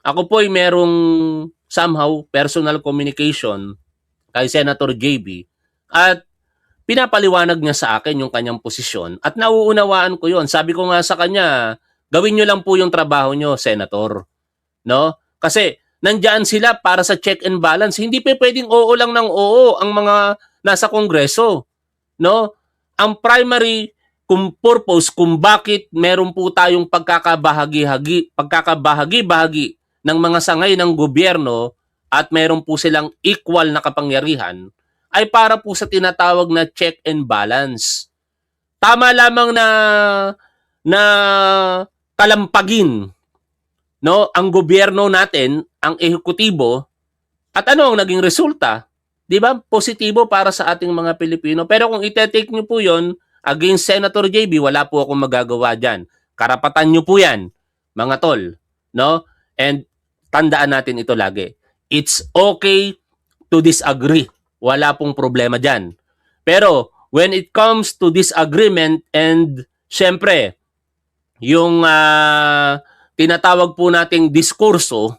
ako po ay merong somehow personal communication kay Senator JB at pinapaliwanag niya sa akin yung kanyang posisyon at nauunawaan ko yon. Sabi ko nga sa kanya, gawin nyo lang po yung trabaho nyo, Senator. No? Kasi nandiyan sila para sa check and balance. Hindi pa pwedeng oo lang ng oo ang mga nasa Kongreso. No? Ang primary purpose kung bakit meron po tayong pagkakabahagi-bahagi ng mga sangay ng gobyerno at meron po silang equal na kapangyarihan ay para po sa tinatawag na check and balance. Tama lamang na kalampagin no ang gobyerno natin, ang ehekutibo, at ano ang naging resulta? 'Di ba? Positibo para sa ating mga Pilipino. Pero kung i-take niyo po 'yon against Senator JB, wala po akong magagawa diyan. Karapatan niyo po 'yan, mga tol, no? And tandaan natin ito lagi. It's okay to disagree. Wala pong problema dyan. Pero when it comes to disagreement and syempre, yung tinatawag po nating diskurso,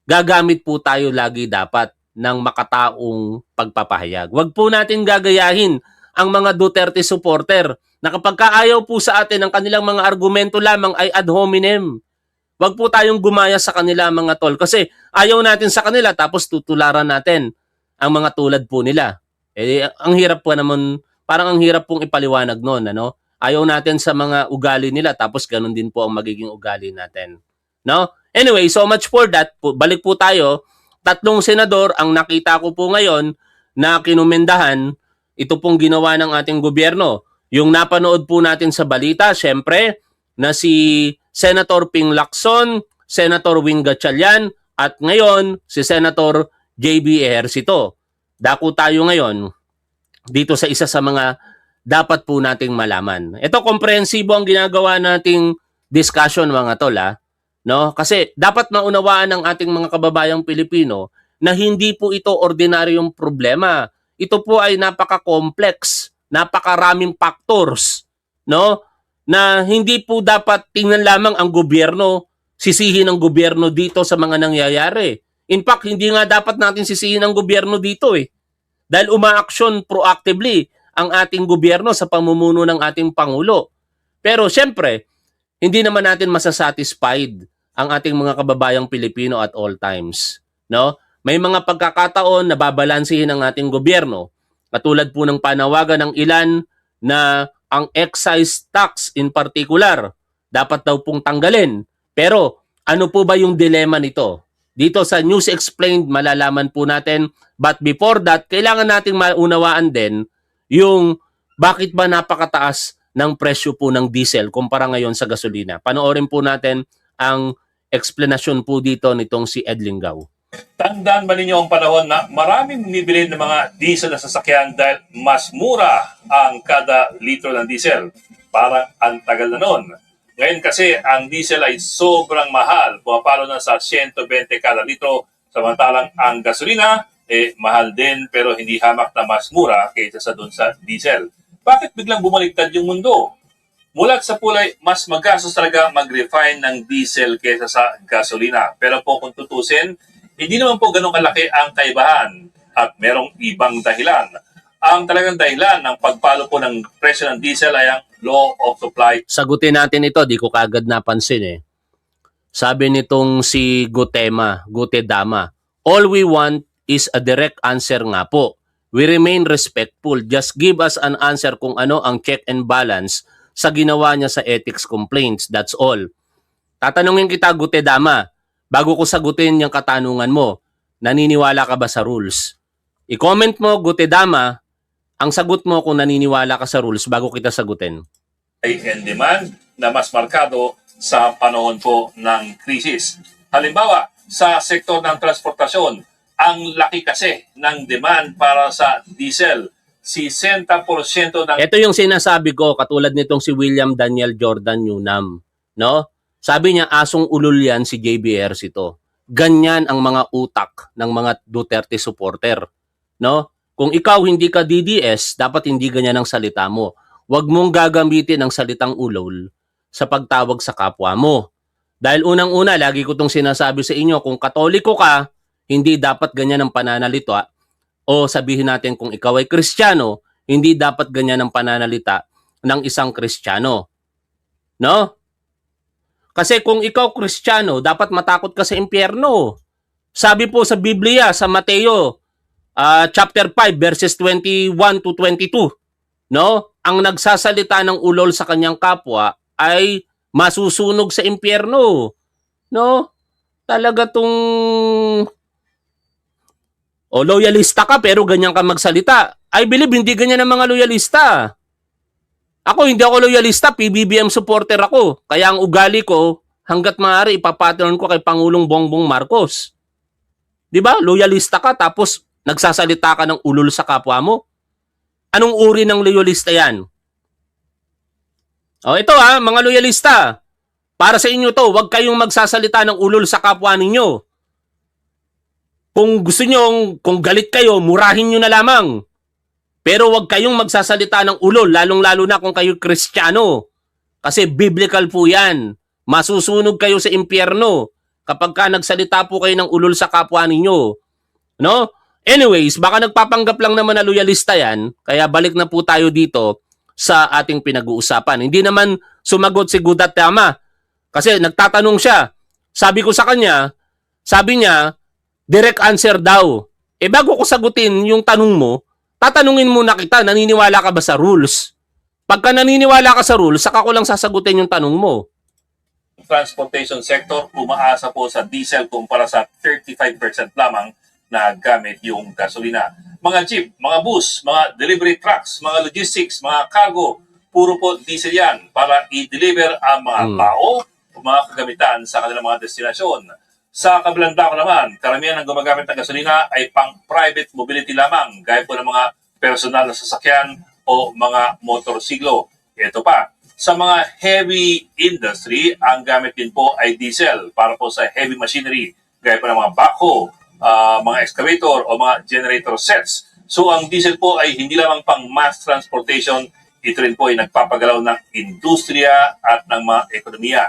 gagamit po tayo lagi dapat ng makataong pagpapahayag. Huwag po natin gagayahin ang mga Duterte supporter na kapag kaayaw po sa atin ang kanilang mga argumento lamang ay ad hominem. Huwag po tayong gumaya sa kanila mga tol kasi ayaw natin sa kanila tapos tutularan natin ang mga tulad po nila. Ang hirap po naman, parang ang hirap pong ipaliwanag noon, ano? Ayaw natin sa mga ugali nila tapos ganun din po ang magiging ugali natin. No? Anyway, so much for that. Balik po tayo. 3 senador ang nakita ko po ngayon na kinumendahan ito pong ginawa ng ating gobyerno. Yung napanood po natin sa balita, syempre, na si Senator Ping Lacson, Senator Wing Gatchalian, at ngayon si Senator JB Ejercito. Dako tayo ngayon dito sa isa sa mga dapat po nating malaman. Ito, komprehensibo ang ginagawa nating discussion mga tol, no? Kasi dapat maunawaan ng ating mga kababayang Pilipino na hindi po ito ordinaryong problema. Ito po ay napaka-complex, napakaraming factors, no? Na hindi po dapat tingnan lamang ang gobyerno, sisihin ng gobyerno dito sa mga nangyayari. In fact, hindi nga dapat natin sisihin ang gobyerno dito Dahil umaaksyon proactively ang ating gobyerno sa pamumuno ng ating Pangulo. Pero syempre, hindi naman natin masasatisfied ang ating mga kababayang Pilipino at all times. No? May mga pagkakataon na babalansihin ang ating gobyerno. Katulad po ng panawagan ng ilan na ang excise tax in particular dapat daw pong tanggalin. Pero ano po ba yung dilema nito? Dito sa News Explained, malalaman po natin. But before that, kailangan nating maunawaan din yung bakit ba napakataas ng presyo po ng diesel kumpara ngayon sa gasolina. Panoorin po natin ang explanation po dito nitong si Ed Lingaw. Tandaan ba ninyo ang panahon na maraming bumibili ng mga diesel na sasakyan dahil mas mura ang kada litro ng diesel? Parang ang tagal na nun. Ngayon kasi ang diesel ay sobrang mahal. Pumapalo na sa 120 kada litro. Samantalang ang gasolina, mahal din pero hindi hamak na mas mura kaysa sa doon sa diesel. Bakit biglang bumaliktad yung mundo? Mulat sa pulay, mas magastos talaga mag-refine ng diesel kaysa sa gasolina. Pero po kung tutusin, hindi naman po ganun kalaki ang kaibahan at merong ibang dahilan. Ang talagang dahilan ng pagpalo po ng presyo ng diesel ay ang law of supply. Sagutin natin ito, di ko kagad napansin eh. Sabi nitong si Gutedama, all we want is a direct answer nga po. We remain respectful. Just give us an answer kung ano ang check and balance sa ginawa niya sa ethics complaints. That's all. Tatanungin kita, Gutedama, bago ko sagutin yung katanungan mo, naniniwala ka ba sa rules? I-comment mo, Gutedama, ang sagot mo kung naniniwala ka sa rules bago kita sagutin. And demand na mas markado sa panahon po ng krisis. Halimbawa, sa sektor ng transportasyon, ang laki kasi ng demand para sa diesel. 60% ng Ito yung sinasabi ko, katulad nitong si William Daniel Jordan Yunam. No? Sabi niya, asong ulol yan si JBRC to. Ganyan ang mga utak ng mga Duterte supporter. No? Kung ikaw hindi ka DDS, dapat hindi ganyan ang salita mo. Huwag mong gagamitin ang salitang ulol sa pagtawag sa kapwa mo. Dahil unang-una, lagi ko itong sinasabi sa inyo, kung Katoliko ka, hindi dapat ganyan ang pananalita. O sabihin natin kung ikaw ay Kristiyano, hindi dapat ganyan ang pananalita ng isang Kristiyano. No? Kasi kung ikaw Kristiyano, dapat matakot ka sa impyerno. Sabi po sa Biblia, sa Mateo, chapter 5, verses 21 to 22, no? Ang nagsasalita ng ulol sa kanyang kapwa ay masusunog sa impyerno. No? Talaga tong loyalista ka pero ganyan ka magsalita. I believe hindi ganyan ang mga loyalista. Ako hindi ako loyalista, PBBM supporter ako. Kaya ang ugali ko, hanggat maaari ipapattern ko kay Pangulong Bongbong Marcos. 'Di ba? Loyalista ka tapos nagsasalita ka ng ulol sa kapwa mo. Anong uri ng loyalista 'yan? Ito mga loyalista. Para sa inyo 'to, huwag kayong magsasalita ng ulol sa kapwa ninyo. Kung gusto nyo, kung galit kayo, murahin nyo na lamang. Pero huwag kayong magsasalita ng ulol, lalong-lalo na kung kayo Kristiyano. Kasi biblical po yan. Masusunog kayo sa impyerno kapag ka nagsalita po kayo ng ulol sa kapwa ninyo. No? Anyways, baka nagpapanggap lang naman na loyalista yan, kaya balik na po tayo dito sa ating pinag-uusapan. Hindi naman sumagot si Gutedama kasi nagtatanong siya. Sabi ko sa kanya, sabi niya, direct answer daw. Bago ko sagutin yung tanong mo, tatanungin muna kita, naniniwala ka ba sa rules? Pagka naniniwala ka sa rules, saka ko lang sasagutin yung tanong mo. transportation sector umaasa po sa diesel kumpara sa 35% lamang na gamit yung gasolina. Mga jeep, mga bus, mga delivery trucks, mga logistics, mga cargo, puro po diesel yan para i-deliver ang mga tao o mga kagamitan sa kanilang mga destinasyon. Sa kabilang dako naman, karamihan ng gumagamit ng gasolina ay pang private mobility lamang, gaya po ng mga personal na sasakyan o mga motorsiklo. Ito pa, sa mga heavy industry, ang gamit din po ay diesel para po sa heavy machinery, gaya po ng mga backhoe, mga excavator o mga generator sets. So ang diesel po ay hindi lamang pang mass transportation, ito rin po ay nagpapagalaw ng industriya at ng mga ekonomiya.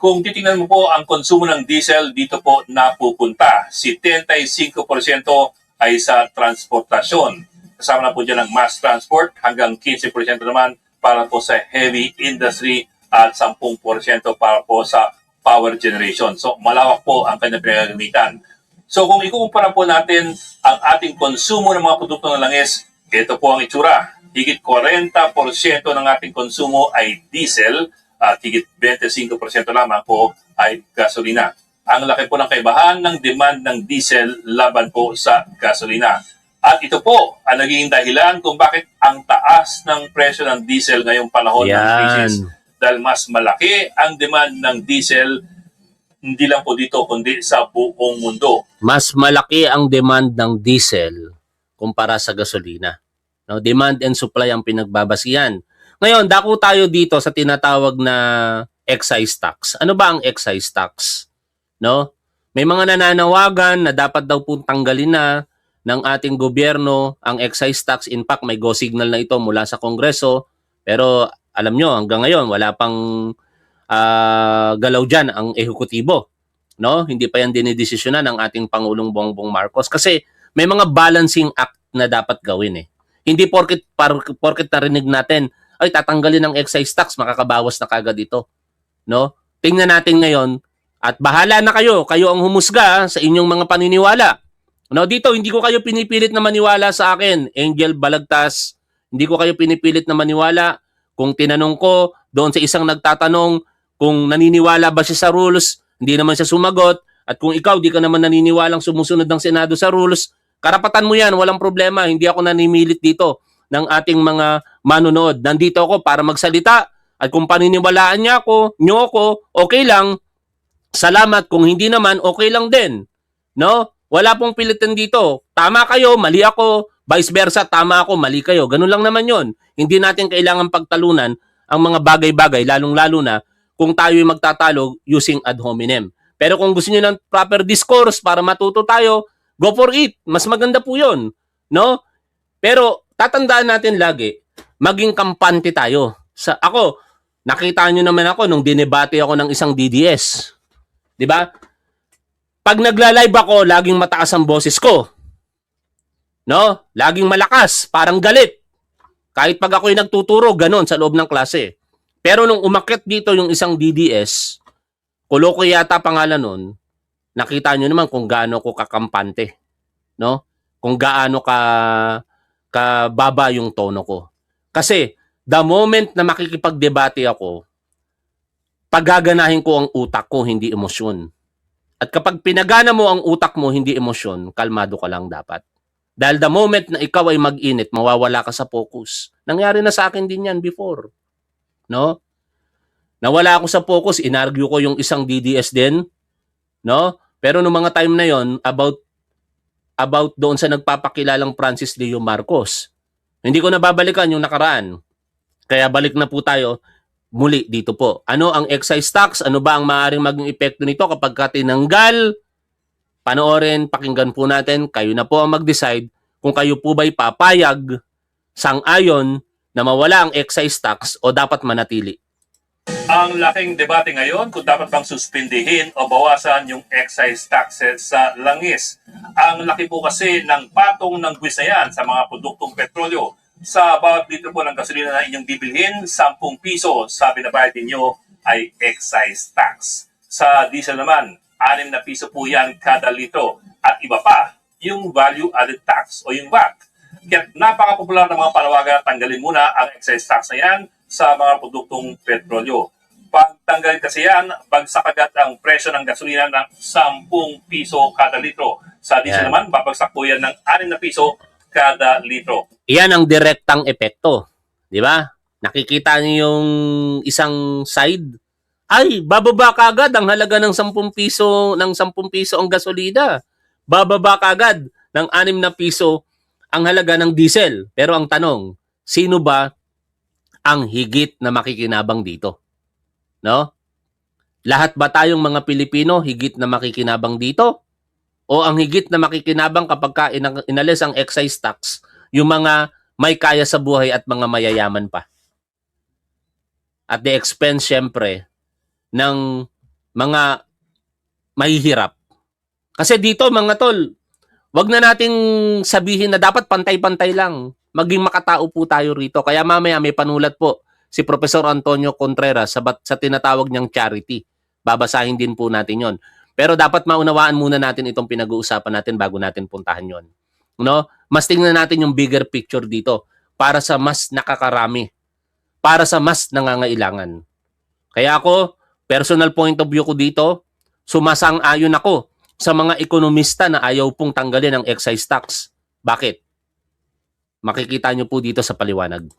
Kung titingnan mo po ang konsumo ng diesel, dito po napupunta. 75% ay sa transportasyon. Kasama na po dyan ang mass transport, hanggang 15% naman para po sa heavy industry at 10% para po sa power generation. So malawak po ang kanyang pinagagamitan. So kung ikukumpara po natin ang ating konsumo ng mga produkto ng langis, ito po ang itsura. Higit 40% ng ating konsumo ay diesel at higit 25% lamang po ay gasolina. Ang laki po ng kaibahan ng demand ng diesel laban po sa gasolina. At ito po ang naging dahilan kung bakit ang taas ng presyo ng diesel ngayong panahon ng krisis. Dahil mas malaki ang demand ng diesel, hindi lang po dito kundi sa buong mundo. Mas malaki ang demand ng diesel kumpara sa gasolina. No, demand and supply ang pinagbabasihan. Ngayon, dako tayo dito sa tinatawag na excise tax. Ano ba ang excise tax? No? May mga nananawagan na dapat daw po tanggalin na ng ating gobyerno ang excise tax. In fact, may go signal na ito mula sa Kongreso. Pero alam nyo, hanggang ngayon, wala pang galaw dyan ang ehekutibo. No? Hindi pa yan dinidesisyonan ng ating Pangulong Bongbong Marcos. Kasi may mga balancing act na dapat gawin eh. Hindi porket narinig natin, ay tatanggalin ang excise tax, makakabawas na kagad ito. No? Tingnan natin ngayon, at bahala na kayo ang humusga sa inyong mga paniniwala. No, dito hindi ko kayo pinipilit na maniwala sa akin, Angel Balagtas. Hindi ko kayo pinipilit na maniwala. Kung tinanong ko doon sa isang nagtatanong kung naniniwala ba siya sa rules, hindi naman siya sumagot. At kung ikaw di ka naman naniniwalang sumusunod ng Senado sa rules, karapatan mo yan, walang problema. Hindi ako nanimilit dito ng ating mga manonood. Nandito ako para magsalita. At kung paniniwalaan nyo ako, okay lang. Salamat. Kung hindi naman, okay lang din. No? Wala pong pilitan dito. Tama kayo, mali ako. Vice versa, tama ako, mali kayo. Ganun lang naman yon. Hindi natin kailangan pagtalunan ang mga bagay-bagay, lalong-lalo na kung tayo'y magtatalo using ad hominem. Pero kung gusto niyo ng proper discourse para matuto tayo, go for it. Mas maganda po yon. No? Pero tatandaan natin lagi, maging kampante tayo. Ako, nakita nyo naman ako nung dinebate ako ng isang DDS. Di ba? Pag nagla-live ako, laging mataas ang boses ko. No? Laging malakas, parang galit. Kahit pag ako'y nagtuturo, ganon sa loob ng klase. Pero nung umakyat dito yung isang DDS, Kulokoy yata pangalan nun, nakita nyo naman kung gaano ko kakampante. No? Kung gaano kababa yung tono ko. Kasi, the moment na makikipagdebate ako, paggaganahin ko ang utak ko, hindi emosyon. At kapag pinagana mo ang utak mo, hindi emosyon, kalmado ka lang dapat. Dahil the moment na ikaw ay mag-init, mawawala ka sa focus. Nangyari na sa akin din yan before. No? Nawala ako sa focus, inargue ko yung isang DDS din. No? Pero noong mga time na yon about doon sa nagpapakilalang Francis Leo Marcos. Hindi ko nababalikan yung nakaraan. Kaya balik na po tayo muli dito po. Ano ang excise tax? Ano ba ang maaaring maging epekto nito kapag tinanggal? Panoorin, pakinggan po natin. Kayo na po ang mag-decide kung kayo po ba'y papayag, sang-ayon na mawala ang excise tax o dapat manatili. Ang laking debate ngayon kung dapat bang suspindihin o bawasan yung excise taxes sa langis. Ang laki po kasi ng patong ng buwis na yan sa mga produktong petrolyo. Sa bawat litro po ng gasolina na inyong bibilhin, 10 piso sabi na bayad ninyo ay excise tax. Sa diesel naman, 6 na piso po yan kada litro. At iba pa, yung value added tax o yung VAT. Kaya napaka-popular ng mga panawagan na tanggalin muna ang excise tax na yan sa mga produktong petrolyo. Pag tanggalin kasi yan, bagsak agad ang presyo ng gasolina ng 10 piso kada litro. Sa diesel naman, babagsak po yan ng 6 na piso kada litro. Iyan ang direktang epekto. Di ba? Nakikita niyo yung isang side. Ay, bababa kagad ang halaga ng 10 piso ang gasolina. Bababa kagad ng 6 na piso ang halaga ng diesel. Pero ang tanong, sino ba ang higit na makikinabang dito? No? Lahat ba tayong mga Pilipino higit na makikinabang dito? O ang higit na makikinabang kapag inalis ang excise tax, yung mga may kaya sa buhay at mga mayayaman pa? At the expense, syempre, ng mga mahihirap. Kasi dito, mga tol, wag na nating sabihin na dapat pantay-pantay lang. Maging makatao po tayo rito. Kaya mamaya may panulat po si Professor Antonio Contreras sa tinatawag niyang charity. Babasahin din po natin yon. Pero dapat maunawaan muna natin itong pinag-uusapan natin bago natin puntahan yon. No? Mas tingnan natin yung bigger picture dito para sa mas nakakarami. Para sa mas nangangailangan. Kaya ako, personal point of view ko dito, sumasang-ayon ako sa mga ekonomista na ayaw pong tanggalin ang excise tax. Bakit? Makikita nyo po dito sa paliwanag.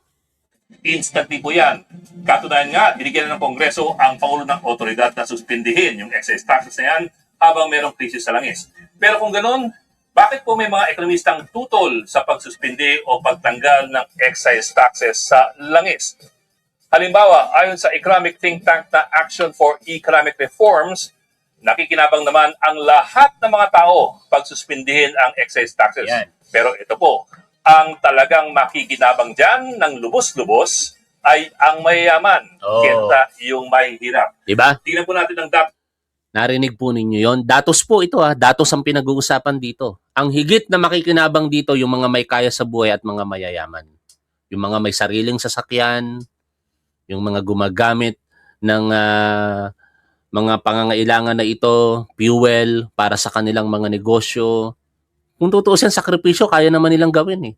Instantly po yan. Katunayan nga, binigyan ng Kongreso ang Pangulo ng otoridad na suspindihin yung excise taxes na yan habang merong krisis sa langis. Pero kung ganun, bakit po may mga ekonomistang tutol sa pagsuspindi o pagtanggal ng excise taxes sa langis? Halimbawa, ayon sa economic think tank na Action for Economic Reforms, nakikinabang naman ang lahat ng mga tao pag suspindihin ang excise taxes. Yan. Pero ito po, ang talagang makikinabang dyan ng lubos-lubos ay ang mayayaman, Oh. kenta yung mahihirap. Diba? Tingnan po natin ang datos. Narinig po ninyo yon. Datos po ito datos ang pinag-uusapan dito. Ang higit na makikinabang dito yung mga may kaya sa buhay at mga mayayaman. Yung mga may sariling sasakyan, yung mga gumagamit ng mga pangangailangan na ito, fuel para sa kanilang mga negosyo. Kung tutuusin, sakripisyo kaya naman nilang gawin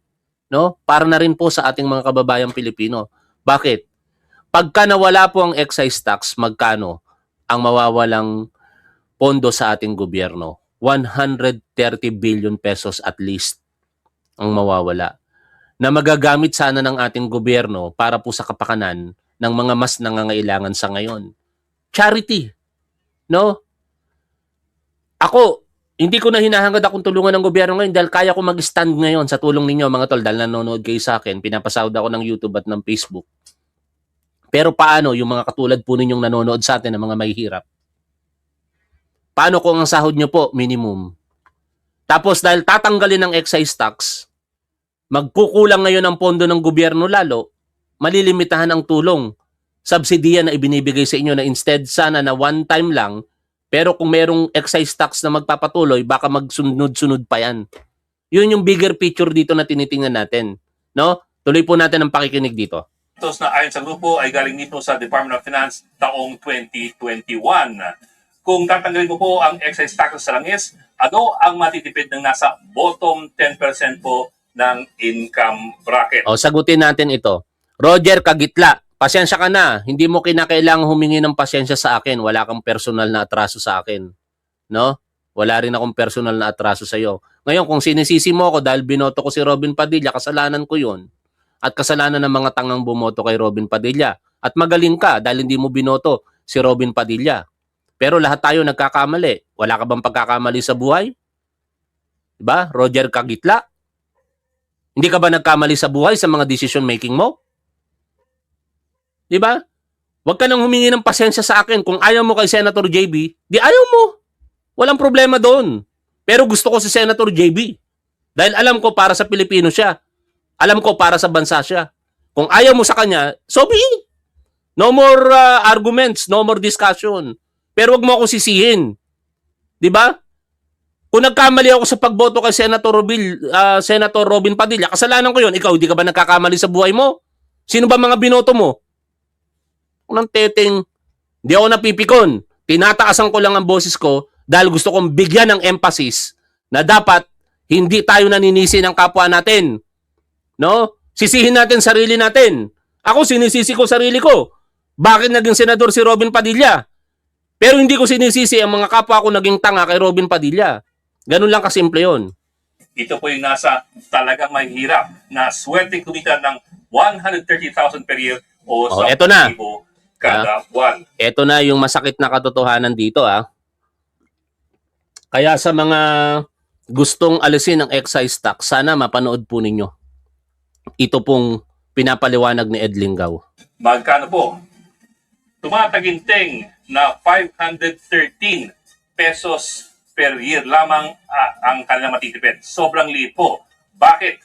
no? Para na rin po sa ating mga kababayang Pilipino. Bakit? Pagka nawala po ang excise tax, magkano ang mawawalang pondo sa ating gobyerno? 130 billion pesos at least ang mawawala. Na magagamit sana ng ating gobyerno para po sa kapakanan ng mga mas nangangailangan sa ngayon. Charity. No? Ako, hindi ko na hinahangad akong tulungan ng gobyerno ngayon dahil kaya ko mag-stand ngayon sa tulong ninyo mga tol dahil nanonood kayo sa akin, pinapasahod ako ng YouTube at ng Facebook. Pero paano yung mga katulad po ninyong nanonood sa atin ng mga mahihirap? Paano kung ang sahod nyo po minimum? Tapos dahil tatanggalin ng excise tax, magkukulang ngayon ang pondo ng gobyerno lalo, malilimitahan ang tulong, subsidiya na ibinibigay sa inyo na instead sana na one time lang, pero kung merong excise tax na magpapatuloy, baka magsunod-sunod pa yan. Yun yung bigger picture dito na tinitingnan natin. No? Tuloy po natin ang pakikinig dito. Datos na ayon sa grupo ay galing dito sa Department of Finance taong 2021. Kung tatanggalin mo po ang excise tax sa langis, ano ang matitipid ng nasa bottom 10% po ng income bracket? O, sagutin natin ito. Roger Kagitla, pasensya ka na. Hindi mo kinakailangang humingi ng pasensya sa akin. Wala kang personal na atraso sa akin. No? Wala rin akong personal na atraso sa iyo. Ngayon, kung sinisisi mo ako dahil binoto ko si Robin Padilla, kasalanan ko yun. At kasalanan ng mga tangang bumoto kay Robin Padilla. At magaling ka dahil hindi mo binoto si Robin Padilla. Pero lahat tayo nagkakamali. Wala ka bang pagkakamali sa buhay? Diba? Roger Kagitla? Hindi ka ba nagkamali sa buhay sa mga decision making mo? Diba? Huwag ka nang humingi ng pasensya sa akin. Kung ayaw mo kay Senator JB, di ayaw mo. Walang problema doon. Pero gusto ko si Senator JB. Dahil alam ko para sa Pilipino siya. Alam ko para sa bansa siya. Kung ayaw mo sa kanya, so be it. No more arguments, no more discussion. Pero wag mo ako sisihin. Di ba? Kung nagkamali ako sa pagboto kay Senator Robin Padilla, kasalanan ko yun. Ikaw, di ka ba nagkakamali sa buhay mo? Sino ba mga binoto mo? Unang teteng, di ako napipikon. Tinataasan ko lang ang boses ko dahil gusto kong bigyan ng emphasis na dapat hindi tayo naninisi ng kapwa natin. No? Sisihin natin sarili natin. Ako, sinisisi ko sarili ko. Bakit naging senador si Robin Padilla? Pero hindi ko sinisisi ang mga kapwa ko naging tanga kay Robin Padilla. Ganun lang kasimple yun. Ito po yung nasa talagang mahihirap na swerte kumita ng 130,000 per year o Oh, sa eto na. kada buwan. Ito na yung masakit na katotohanan dito Kaya sa mga gustong alisin ang excise tax, sana mapanood po ninyo. Ito pong pinapaliwanag ni Ed Lingaw. Magkano po? Tumataginting na 513 pesos per year lamang ang kanilang matitipid. Sobrang liit po. Bakit?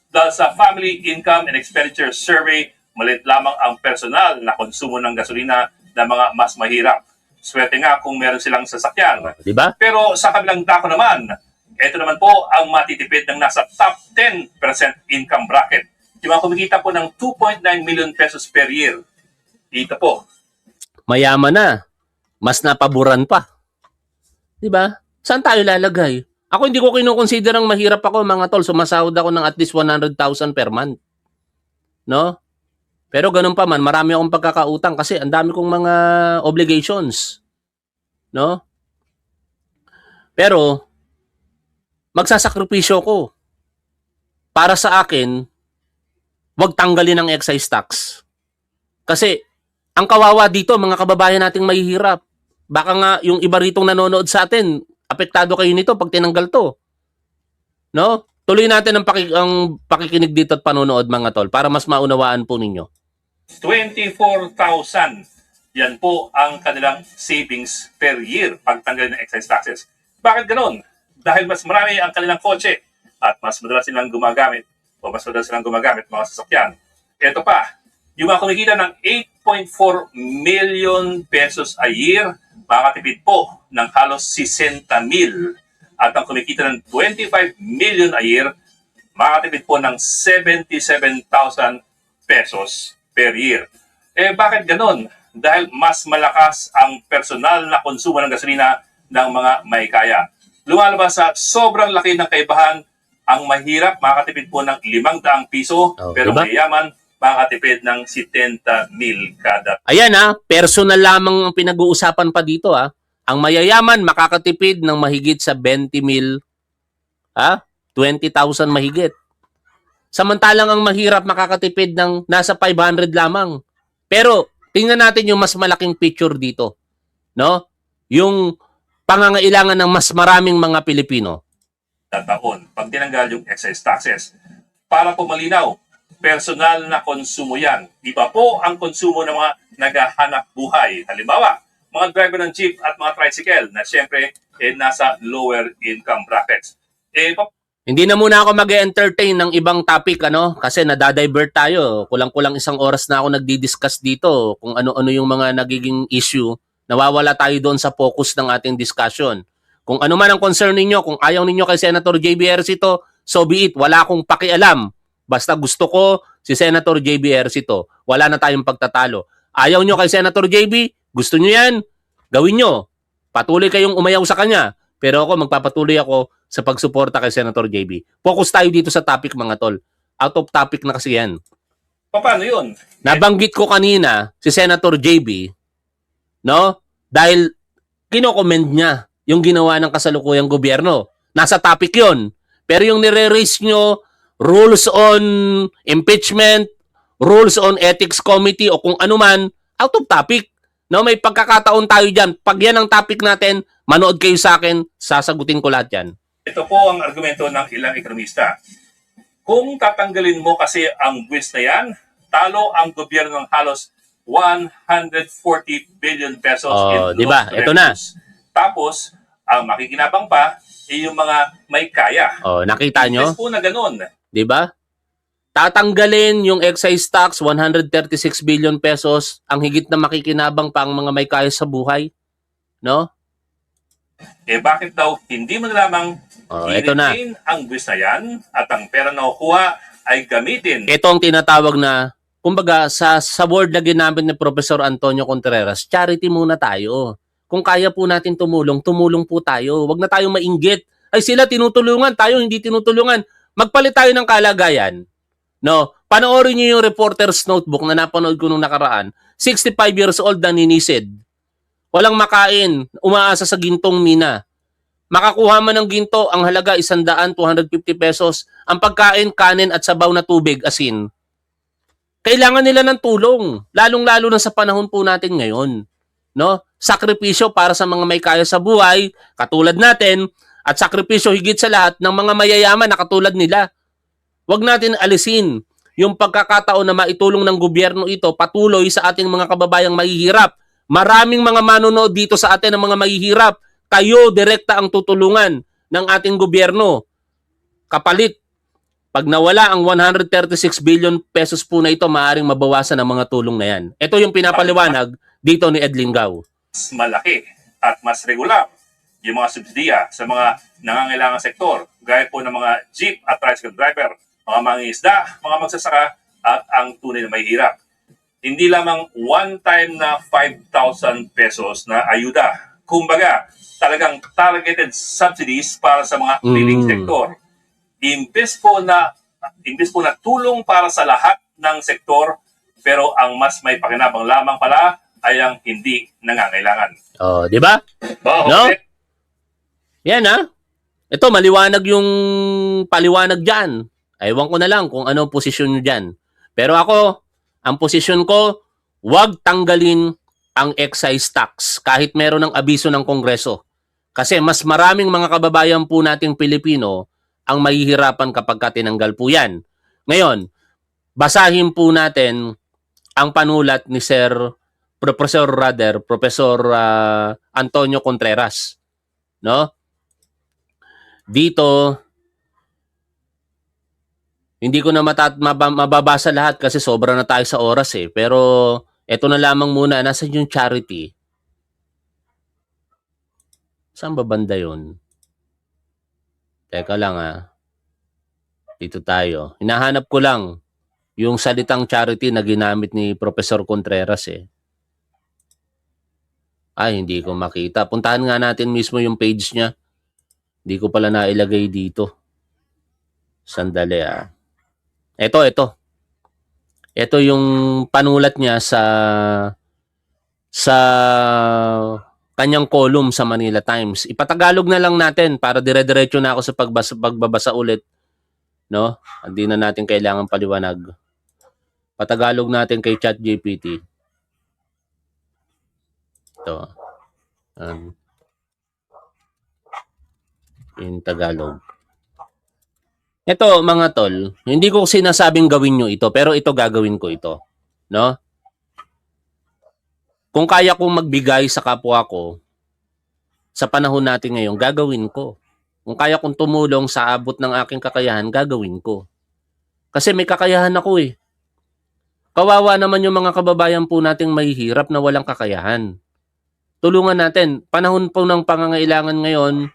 Dahil sa Family Income and Expenditure Survey, maliit lamang ang personal na konsumo ng gasolina ng mga mas mahirap. Swerte nga kung meron silang sasakyan. Di ba? Pero sa kabilang dako naman, ito naman po ang matitipid ng nasa top 10% income bracket. Yung mga kumikita po ng 2.9 million pesos per year. Dito po. Mayaman na. Mas napaboran pa. Di ba? Saan tayo lalagay? Ako hindi ko kinukonsiderang mahirap ako mga tol. Sumasahod ako ng at least 100,000 per month. No? Pero ganun pa man, marami akong pagkakautang kasi ang dami kong mga obligations. No? Pero, magsasakripisyo ko. Para sa akin, wag tanggalin ang excise tax. Kasi, ang kawawa dito, mga kababayan nating mahihirap. Baka nga yung iba ritong nanonood sa atin, apektado kayo nito pag tinanggal to. No? Tuloy natin ang pakikinig dito at panonood mga tol para mas maunawaan po ninyo. 24,000. Yan po ang kanilang savings per year pag tanggalin ng excise taxes. Bakit ganon? Dahil mas marami ang kanilang kotse at mas madalas silang gumagamit mga sasakyan. Ito pa, yung mga kumikita ng 8.4 million pesos a year, makakatipid po ng halos 60 mil. At ang kumikita ng 25 million a year, makakatipid po ng 77,000 pesos per year. Bakit ganon? Dahil mas malakas ang personal na konsumo ng gasolina ng mga may kaya. Lumalabas sa sobrang laki ng kaibahan, ang mahirap makakatipid po ng 500 piso, pero diba? mayaman makakatipid ng 70 mil kada. Ayan personal lamang ang pinag-uusapan pa dito Ang mayayaman makakatipid ng mahigit sa 20 mil, 20,000 mahigit. Samantalang ang mahirap makakatipid ng nasa 500 lamang. Pero tingnan natin yung mas malaking picture dito, no? Yung pangangailangan ng mas maraming mga Pilipino. Taon pag tinanggal yung excise taxes. Para po malinaw, personal na konsumo yan. Iba po ang konsumo ng mga naghahanap buhay. Halimbawa, mga driver ng jeep at mga tricycle na siyempre nasa lower income brackets. Hindi na muna ako mag-entertain ng ibang topic kasi nadadivert tayo. Kulang-kulang 1 oras na ako nagdi-discuss dito kung ano-ano yung mga nagiging issue. Nawawala tayo doon sa focus ng ating discussion. Kung ano man ang concern ninyo, kung ayaw ninyo kay Senator JB Ejercito, so be it. Wala akong pakialam. Basta gusto ko si Senator JB Ejercito. Wala na tayong pagtatalo. Ayaw nyo kay Senator JB, gusto nyo yan, gawin nyo. Patuloy kayong umayaw sa kanya. Pero ako, magpapatuloy ako sa pagsuporta kay Senator JB. Focus tayo dito sa topic, mga tol. Out of topic na kasi yan. Paano yun? Nabanggit ko kanina si Senator JB, no? Dahil kino-commend niya yung ginawa ng kasalukuyang gobyerno. Nasa topic yon. Pero yung nire-raise nyo, rules on impeachment, rules on ethics committee o kung ano man, out of topic. No, may pagkakataon tayo dyan. Pag yan ang topic natin, manood kayo sa akin, sasagutin ko lahat yan. Ito po ang argumento ng ilang ekonomista. Kung tatanggalin mo kasi ang buwis na yan, talo ang gobyerno ng halos 140 billion pesos in diba? lost Ito na. revenues. Tapos, ang makikinabang pa, yung mga may kaya. Nakita nyo? Yes po na ganun. Diba? Tatanggalin yung excise tax, 136 billion pesos, ang higit na makikinabang pa ang mga may kaya sa buhay. No? Bakit daw hindi mo na lamang ito na. i-retain ang buwis na yan at ang pera na kukuha ay gamitin. Ito ang tinatawag na, kumbaga, sa word na ginamit ni Professor Antonio Contreras, charity muna tayo. Kung kaya po natin tumulong, tumulong po tayo. Huwag na tayong mainggit. Ay sila tinutulungan, tayo hindi tinutulungan. Magpalit tayo ng kalagayan. No, panoorin niyo yung Reporter's Notebook na napanood ko nung nakaraan. 65 years old na ninisid. Walang makain, umaasa sa gintong mina. Makakuha man ng ginto, ang halaga 100, 250 pesos. Ang pagkain, kanin at sabaw na tubig, asin. Kailangan nila ng tulong, lalong-lalo na sa panahon po natin ngayon. No? Sakripisyo para sa mga may kaya sa buhay, katulad natin, at sakripisyo higit sa lahat ng mga mayayaman na katulad nila. Huwag natin alisin yung pagkakataon na maitulong ng gobyerno ito patuloy sa ating mga kababayang mahihirap. Maraming mga manonood dito sa atin ng mga mahihirap. Kayo direkta ang tutulungan ng ating gobyerno. Kapalit, pag nawala ang 136 billion pesos po na ito, maaaring mabawasan ang mga tulong na yan. Ito yung pinapaliwanag dito ni Ed Linggaw. Mas malaki at mas regular yung mga subsidiya sa mga nangangailangang sektor, gaya po ng mga jeep at tricycle driver, mga mangingisda, mga magsasaka, at ang tunay na mahihirap. Hindi lamang one-time na 5,000 pesos na ayuda. Kumbaga, talagang targeted subsidies para sa mga leading sektor. Imbes po na tulong para sa lahat ng sektor, pero ang mas may pakinabang lamang pala ay ang hindi nangangailangan. Di ba? No? Yan Ito, maliwanag yung paliwanag dyan. Ewan ko na lang kung ano ang posisyon nyo dyan. Pero ako, ang posisyon ko, huwag tanggalin ang excise tax kahit meron ng abiso ng Kongreso. Kasi mas maraming mga kababayan po nating Pilipino ang mahihirapan kapag tinanggal po yan. Ngayon, basahin po natin ang panulat ni Professor Antonio Contreras, no? Dito hindi ko na mababasa lahat kasi sobra na tayo sa oras eh. Pero eto na lamang muna, nasan yung charity? Saan ba banda yun? Teka lang Dito tayo. Hinahanap ko lang yung salitang charity na ginamit ni Professor Contreras eh. Ay, hindi ko makita. Puntahan nga natin mismo yung page niya. Hindi ko pala nailagay dito. Sandali Ito. Ito yung panulat niya sa kanyang column sa Manila Times. Ipatagalog na lang natin para dire-diretso na ako sa pagbabasa ulit, no? Hindi na natin kailangan paliwanag. Patagalog natin kay ChatGPT. Ito. In Tagalog. Ito mga tol, hindi ko sinasabing gawin nyo ito, pero ito gagawin ko ito. No? Kung kaya kong magbigay sa kapwa ko, sa panahon natin ngayon, gagawin ko. Kung kaya kong tumulong sa abot ng aking kakayahan, gagawin ko. Kasi may kakayahan ako eh. Kawawa naman yung mga kababayan po nating mahihirap na walang kakayahan. Tulungan natin. Panahon po ng pangangailangan ngayon,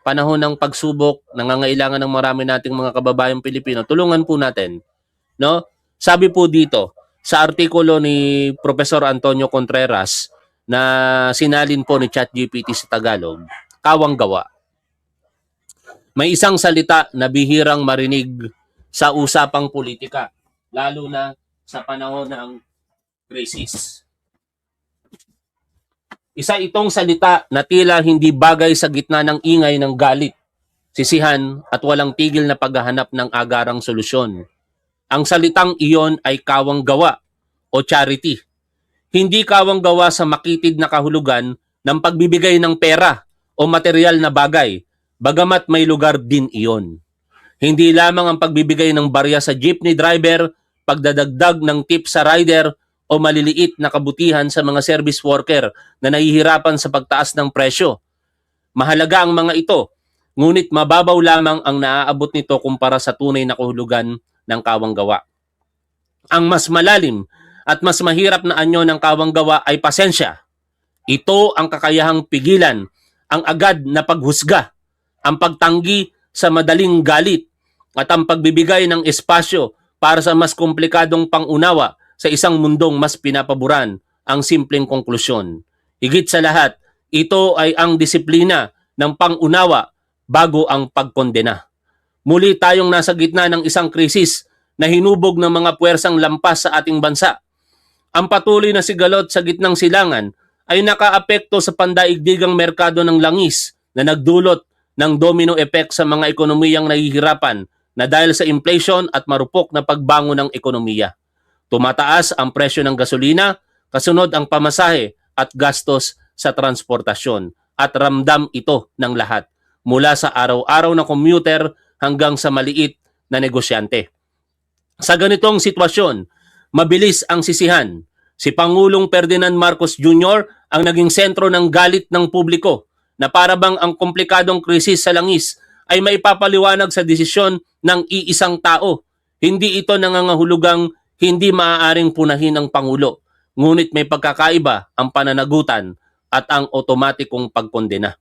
panahon ng pagsubok, nangangailangan ng marami nating mga kababayang Pilipino, tulungan po natin. No? Sabi po dito, sa artikulo ni Professor Antonio Contreras na sinalin po ni ChatGPT sa Tagalog, kawang gawa. May isang salita na bihirang marinig sa usapang politika, lalo na sa panahon ng krisis. Isa itong salita na tila hindi bagay sa gitna ng ingay ng galit, sisihan at walang tigil na paghahanap ng agarang solusyon. Ang salitang iyon ay kawang gawa o charity. Hindi kawang gawa sa makitid na kahulugan ng pagbibigay ng pera o material na bagay, bagamat may lugar din iyon. Hindi lamang ang pagbibigay ng barya sa jeepney driver, pagdadagdag ng tip sa rider, o maliliit na kabutihan sa mga service worker na nahihirapan sa pagtaas ng presyo. Mahalaga ang mga ito, ngunit mababaw lamang ang naaabot nito kumpara sa tunay na kahulugan ng kawang gawa. Ang mas malalim at mas mahirap na anyo ng kawang gawa ay pasensya. Ito ang kakayahang pigilan, ang agad na paghusga, ang pagtanggi sa madaling galit, at ang pagbibigay ng espasyo para sa mas komplikadong pangunawa sa isang mundong mas pinapaboran ang simpleng konklusyon. Higit sa lahat, ito ay ang disiplina ng pangunawa bago ang pagkondena. Muli tayong nasa gitna ng isang krisis na hinubog ng mga puwersang lampas sa ating bansa. Ang patuloy na sigalot sa gitnang silangan ay nakaapekto sa pandaigdigang merkado ng langis na nagdulot ng domino effect sa mga ekonomiyang nahihirapan na dahil sa inflation at marupok na pagbangon ng ekonomiya. Tumataas ang presyo ng gasolina, kasunod ang pamasahe at gastos sa transportasyon, at ramdam ito ng lahat, mula sa araw-araw na commuter hanggang sa maliit na negosyante. Sa ganitong sitwasyon, mabilis ang sisihan. Si Pangulong Ferdinand Marcos Jr. ang naging sentro ng galit ng publiko na parabang ang komplikadong krisis sa langis ay maipapaliwanag sa desisyon ng iisang tao. Hindi ito nangangahulugang hindi maaaring punahin ng Pangulo, ngunit may pagkakaiba ang pananagutan at ang otomatikong pagkondena.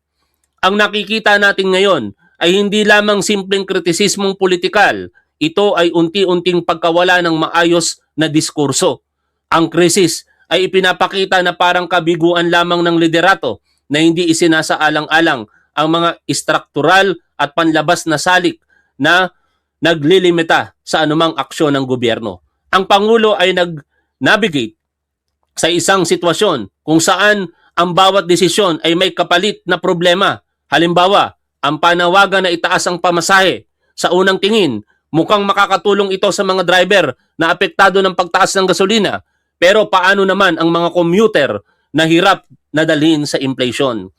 Ang nakikita natin ngayon ay hindi lamang simpleng kritisismong politikal, ito ay unti-unting pagkawala ng maayos na diskurso. Ang krisis ay ipinapakita na parang kabiguan lamang ng liderato na hindi isinasaalang-alang ang mga istruktural at panlabas na salik na naglilimita sa anumang aksyon ng gobyerno. Ang Pangulo ay nag-navigate sa isang sitwasyon kung saan ang bawat desisyon ay may kapalit na problema. Halimbawa, ang panawagan na itaas ang pamasahe. Sa unang tingin, mukhang makakatulong ito sa mga driver na apektado ng pagtaas ng gasolina. Pero paano naman ang mga commuter na hirap na dalhin sa inflation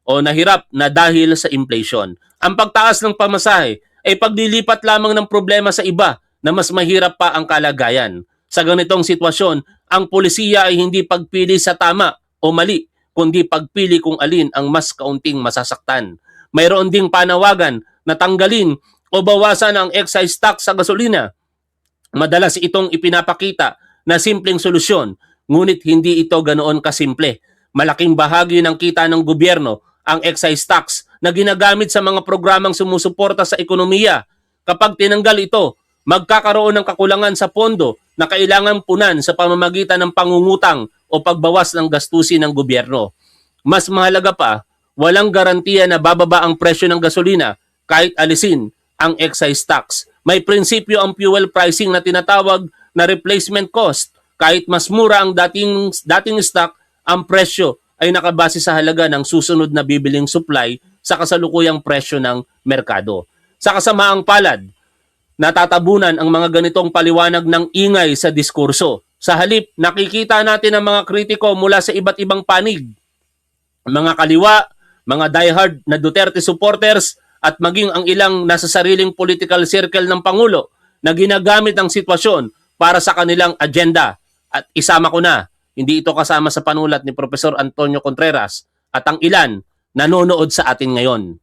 o nahirap na dahil sa inflation? Ang pagtaas ng pamasahe ay paglilipat lamang ng problema sa iba na mas mahirap pa ang kalagayan. Sa ganitong sitwasyon, ang polisiya ay hindi pagpili sa tama o mali, kundi pagpili kung alin ang mas kaunting masasaktan. Mayroon ding panawagan na tanggalin o bawasan ang excise tax sa gasolina. Madalas itong ipinapakita na simpleng solusyon, ngunit hindi ito ganoon kasimple. Malaking bahagi ng kita ng gobyerno ang excise tax na ginagamit sa mga programang sumusuporta sa ekonomiya. Kapag tinanggal ito, magkakaroon ng kakulangan sa pondo na kailangan punan sa pamamagitan ng pangungutang o pagbawas ng gastusin ng gobyerno. Mas mahalaga pa, walang garantiya na bababa ang presyo ng gasolina kahit alisin ang excise tax. May prinsipyo ang fuel pricing na tinatawag na replacement cost. Kahit mas mura ang dating stock, ang presyo ay nakabase sa halaga ng susunod na bibiling supply sa kasalukuyang presyo ng merkado. Sa kasamaang palad, natatabunan ang mga ganitong paliwanag ng ingay sa diskurso. Sa halip, nakikita natin ang mga kritiko mula sa iba't ibang panig. Mga kaliwa, mga diehard na Duterte supporters, at maging ang ilang nasa sariling political circle ng Pangulo na ginagamit ang sitwasyon para sa kanilang agenda. At isama ko na, hindi ito kasama sa panulat ni Professor Antonio Contreras at ang ilan nanonood sa atin ngayon.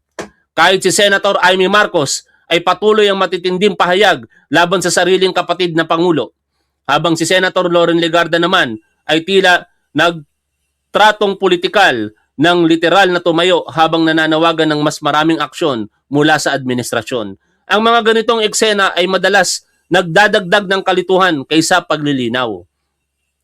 Kahit si Senator Amy Marcos ay patuloy ang matitinding pahayag laban sa sariling kapatid na Pangulo, habang si Senator Loren Legarda naman ay tila nagtratong politikal ng literal na tumayo habang nananawagan ng mas maraming aksyon mula sa administrasyon. Ang mga ganitong eksena ay madalas nagdadagdag ng kalituhan kaysa paglilinaw.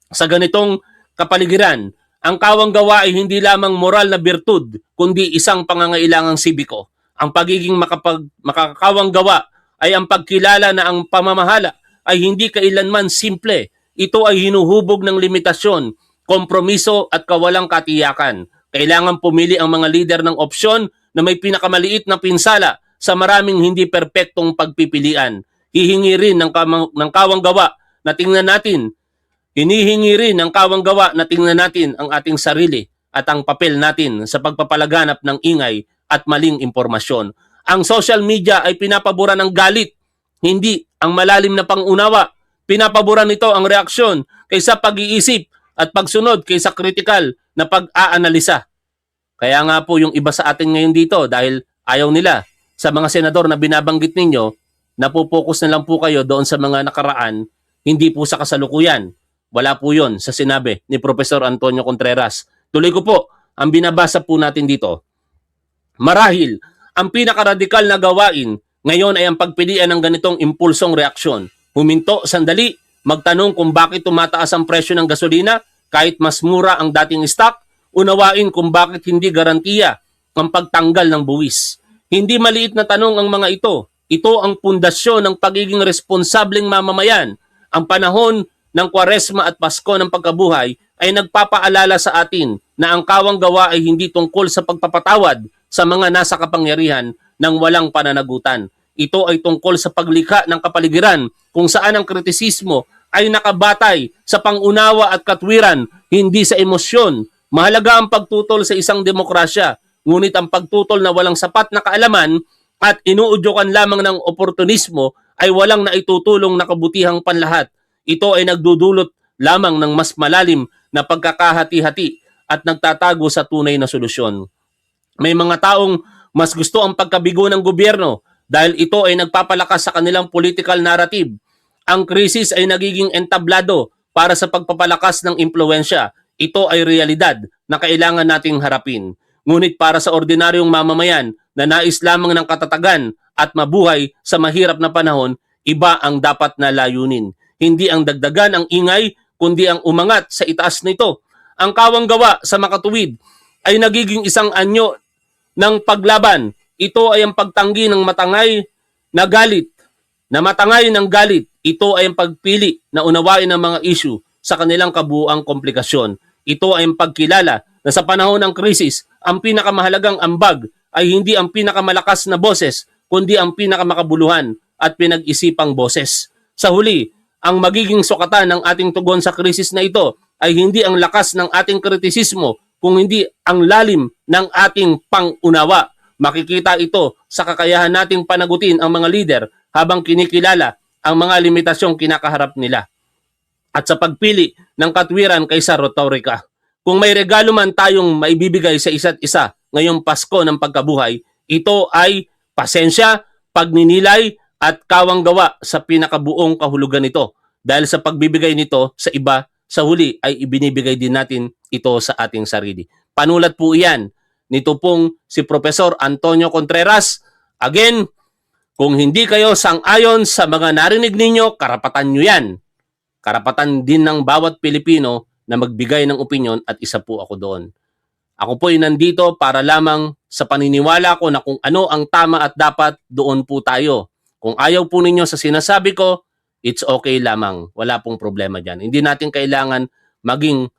Sa ganitong kapaligiran, ang kawang gawa ay hindi lamang moral na birtud, kundi isang pangangailangang sibiko. Ang pagiging makakawang gawa ay ang pagkilala na ang pamamahala ay hindi kailanman simple. Ito ay hinuhubog ng limitasyon, kompromiso at kawalang katiyakan. Kailangan pumili ang mga lider ng opsyon na may pinakamaliit na pinsala sa maraming hindi perpektong pagpipilian. Hinihingi rin ng kawang gawa na tingnan natin ang ating sarili at ang papel natin sa pagpapalaganap ng ingay at maling impormasyon. Ang social media ay pinapaboran ng galit, hindi ang malalim na pangunawa. Pinapaboran nito ang reaksyon kaysa pag-iisip at pagsunod kaysa kritikal na pag-aanalisa. Kaya nga po yung iba sa atin ngayon dito, dahil ayaw nila sa mga senador na binabanggit ninyo, napopokus na lang po kayo doon sa mga nakaraan, hindi po sa kasalukuyan. Wala po yun sa sinabi ni Professor Antonio Contreras. Tuloy ko po, ang binabasa po natin dito. Marahil, ang pinakaradikal na gawain ngayon ay ang pagpilian ng ganitong impulsong reaksyon. Huminto sandali, magtanong kung bakit tumataas ang presyo ng gasolina kahit mas mura ang dating stock, unawain kung bakit hindi garantiya ang pagtanggal ng buwis. Hindi maliit na tanong ang mga ito. Ito ang pundasyon ng pagiging responsableng mamamayan. Ang panahon ng Kwaresma at Pasko ng pagkabuhay ay nagpapaalala sa atin na ang kawang gawa ay hindi tungkol sa pagpapatawad sa mga nasa kapangyarihan ng walang pananagutan. Ito ay tungkol sa paglikha ng kapaligiran kung saan ang kritisismo ay nakabatay sa pangunawa at katwiran, hindi sa emosyon. Mahalaga ang pagtutol sa isang demokrasya, ngunit ang pagtutol na walang sapat na kaalaman at inuudyokan lamang ng oportunismo ay walang naitutulong na kabutihang panlahat. Ito ay nagdudulot lamang ng mas malalim na pagkakahati-hati at nagtatago sa tunay na solusyon. May mga taong mas gusto ang pagkabigo ng gobyerno dahil ito ay nagpapalakas sa kanilang political narrative. Ang krisis ay nagiging entablado para sa pagpapalakas ng impluwensya. Ito ay realidad na kailangan nating harapin. Ngunit para sa ordinaryong mamamayan na nais lamang ng katatagan at mabuhay sa mahirap na panahon, iba ang dapat na layunin. Hindi ang dagdagan ang ingay, kundi ang umangat sa itaas nito. Ang kawang gawa sa makatuwid ay nagiging isang anyo ng paglaban. Ito ay ang pagtanggi ng matangay na galit. Ito ay ang pagpili na unawain ang mga issue sa kanilang kabuuang komplikasyon. Ito ay ang pagkilala na sa panahon ng krisis, ang pinakamahalagang ambag ay hindi ang pinakamalakas na boses, kundi ang pinakamakabuluhan at pinag-isipang boses. Sa huli, ang magiging sukatan ng ating tugon sa krisis na ito ay hindi ang lakas ng ating kritisismo, kung hindi ang lalim ng ating pangunawa. Makikita ito sa kakayahan nating panagutin ang mga lider habang kinikilala ang mga limitasyong kinakaharap nila. at sa pagpili ng katwiran kaysa retorika. Kung may regalo man tayong maibibigay sa isa't isa ngayong Pasko ng pagkabuhay, ito ay pasensya, pagninilay at kawang gawa sa pinakabuong kahulugan nito. Dahil sa pagbibigay nito sa iba, sa huli ay ibinibigay din natin ito sa ating sarili. Panulat po iyan nito pong si Professor Antonio Contreras. Again, kung hindi kayo sang-ayon sa mga narinig ninyo, karapatan nyo yan. Karapatan din ng bawat Pilipino na magbigay ng opinyon at isa po ako doon. Ako po ay nandito para lamang sa paniniwala ko na kung ano ang tama at dapat, doon po tayo. Kung ayaw po ninyo sa sinasabi ko, it's okay lamang. Wala pong problema dyan. Hindi natin kailangan maging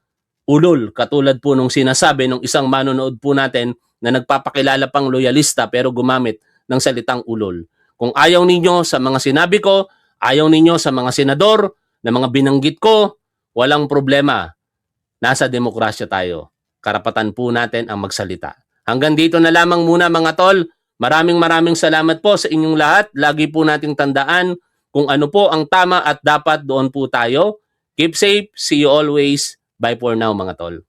ulol katulad po nung sinasabi ng isang manonood po natin na nagpapakilala pang loyalista pero gumamit ng salitang ulol. Kung ayaw ninyo sa mga sinabi ko, ayaw ninyo sa mga senador na mga binanggit ko, walang problema. Nasa demokrasya tayo. Karapatan po natin ang magsalita. Hanggang dito na lamang muna mga tol. Maraming salamat po sa inyong lahat. Lagi po nating tandaan kung ano po ang tama at dapat, doon po tayo. Keep safe. See you always. Bye for now mga tol.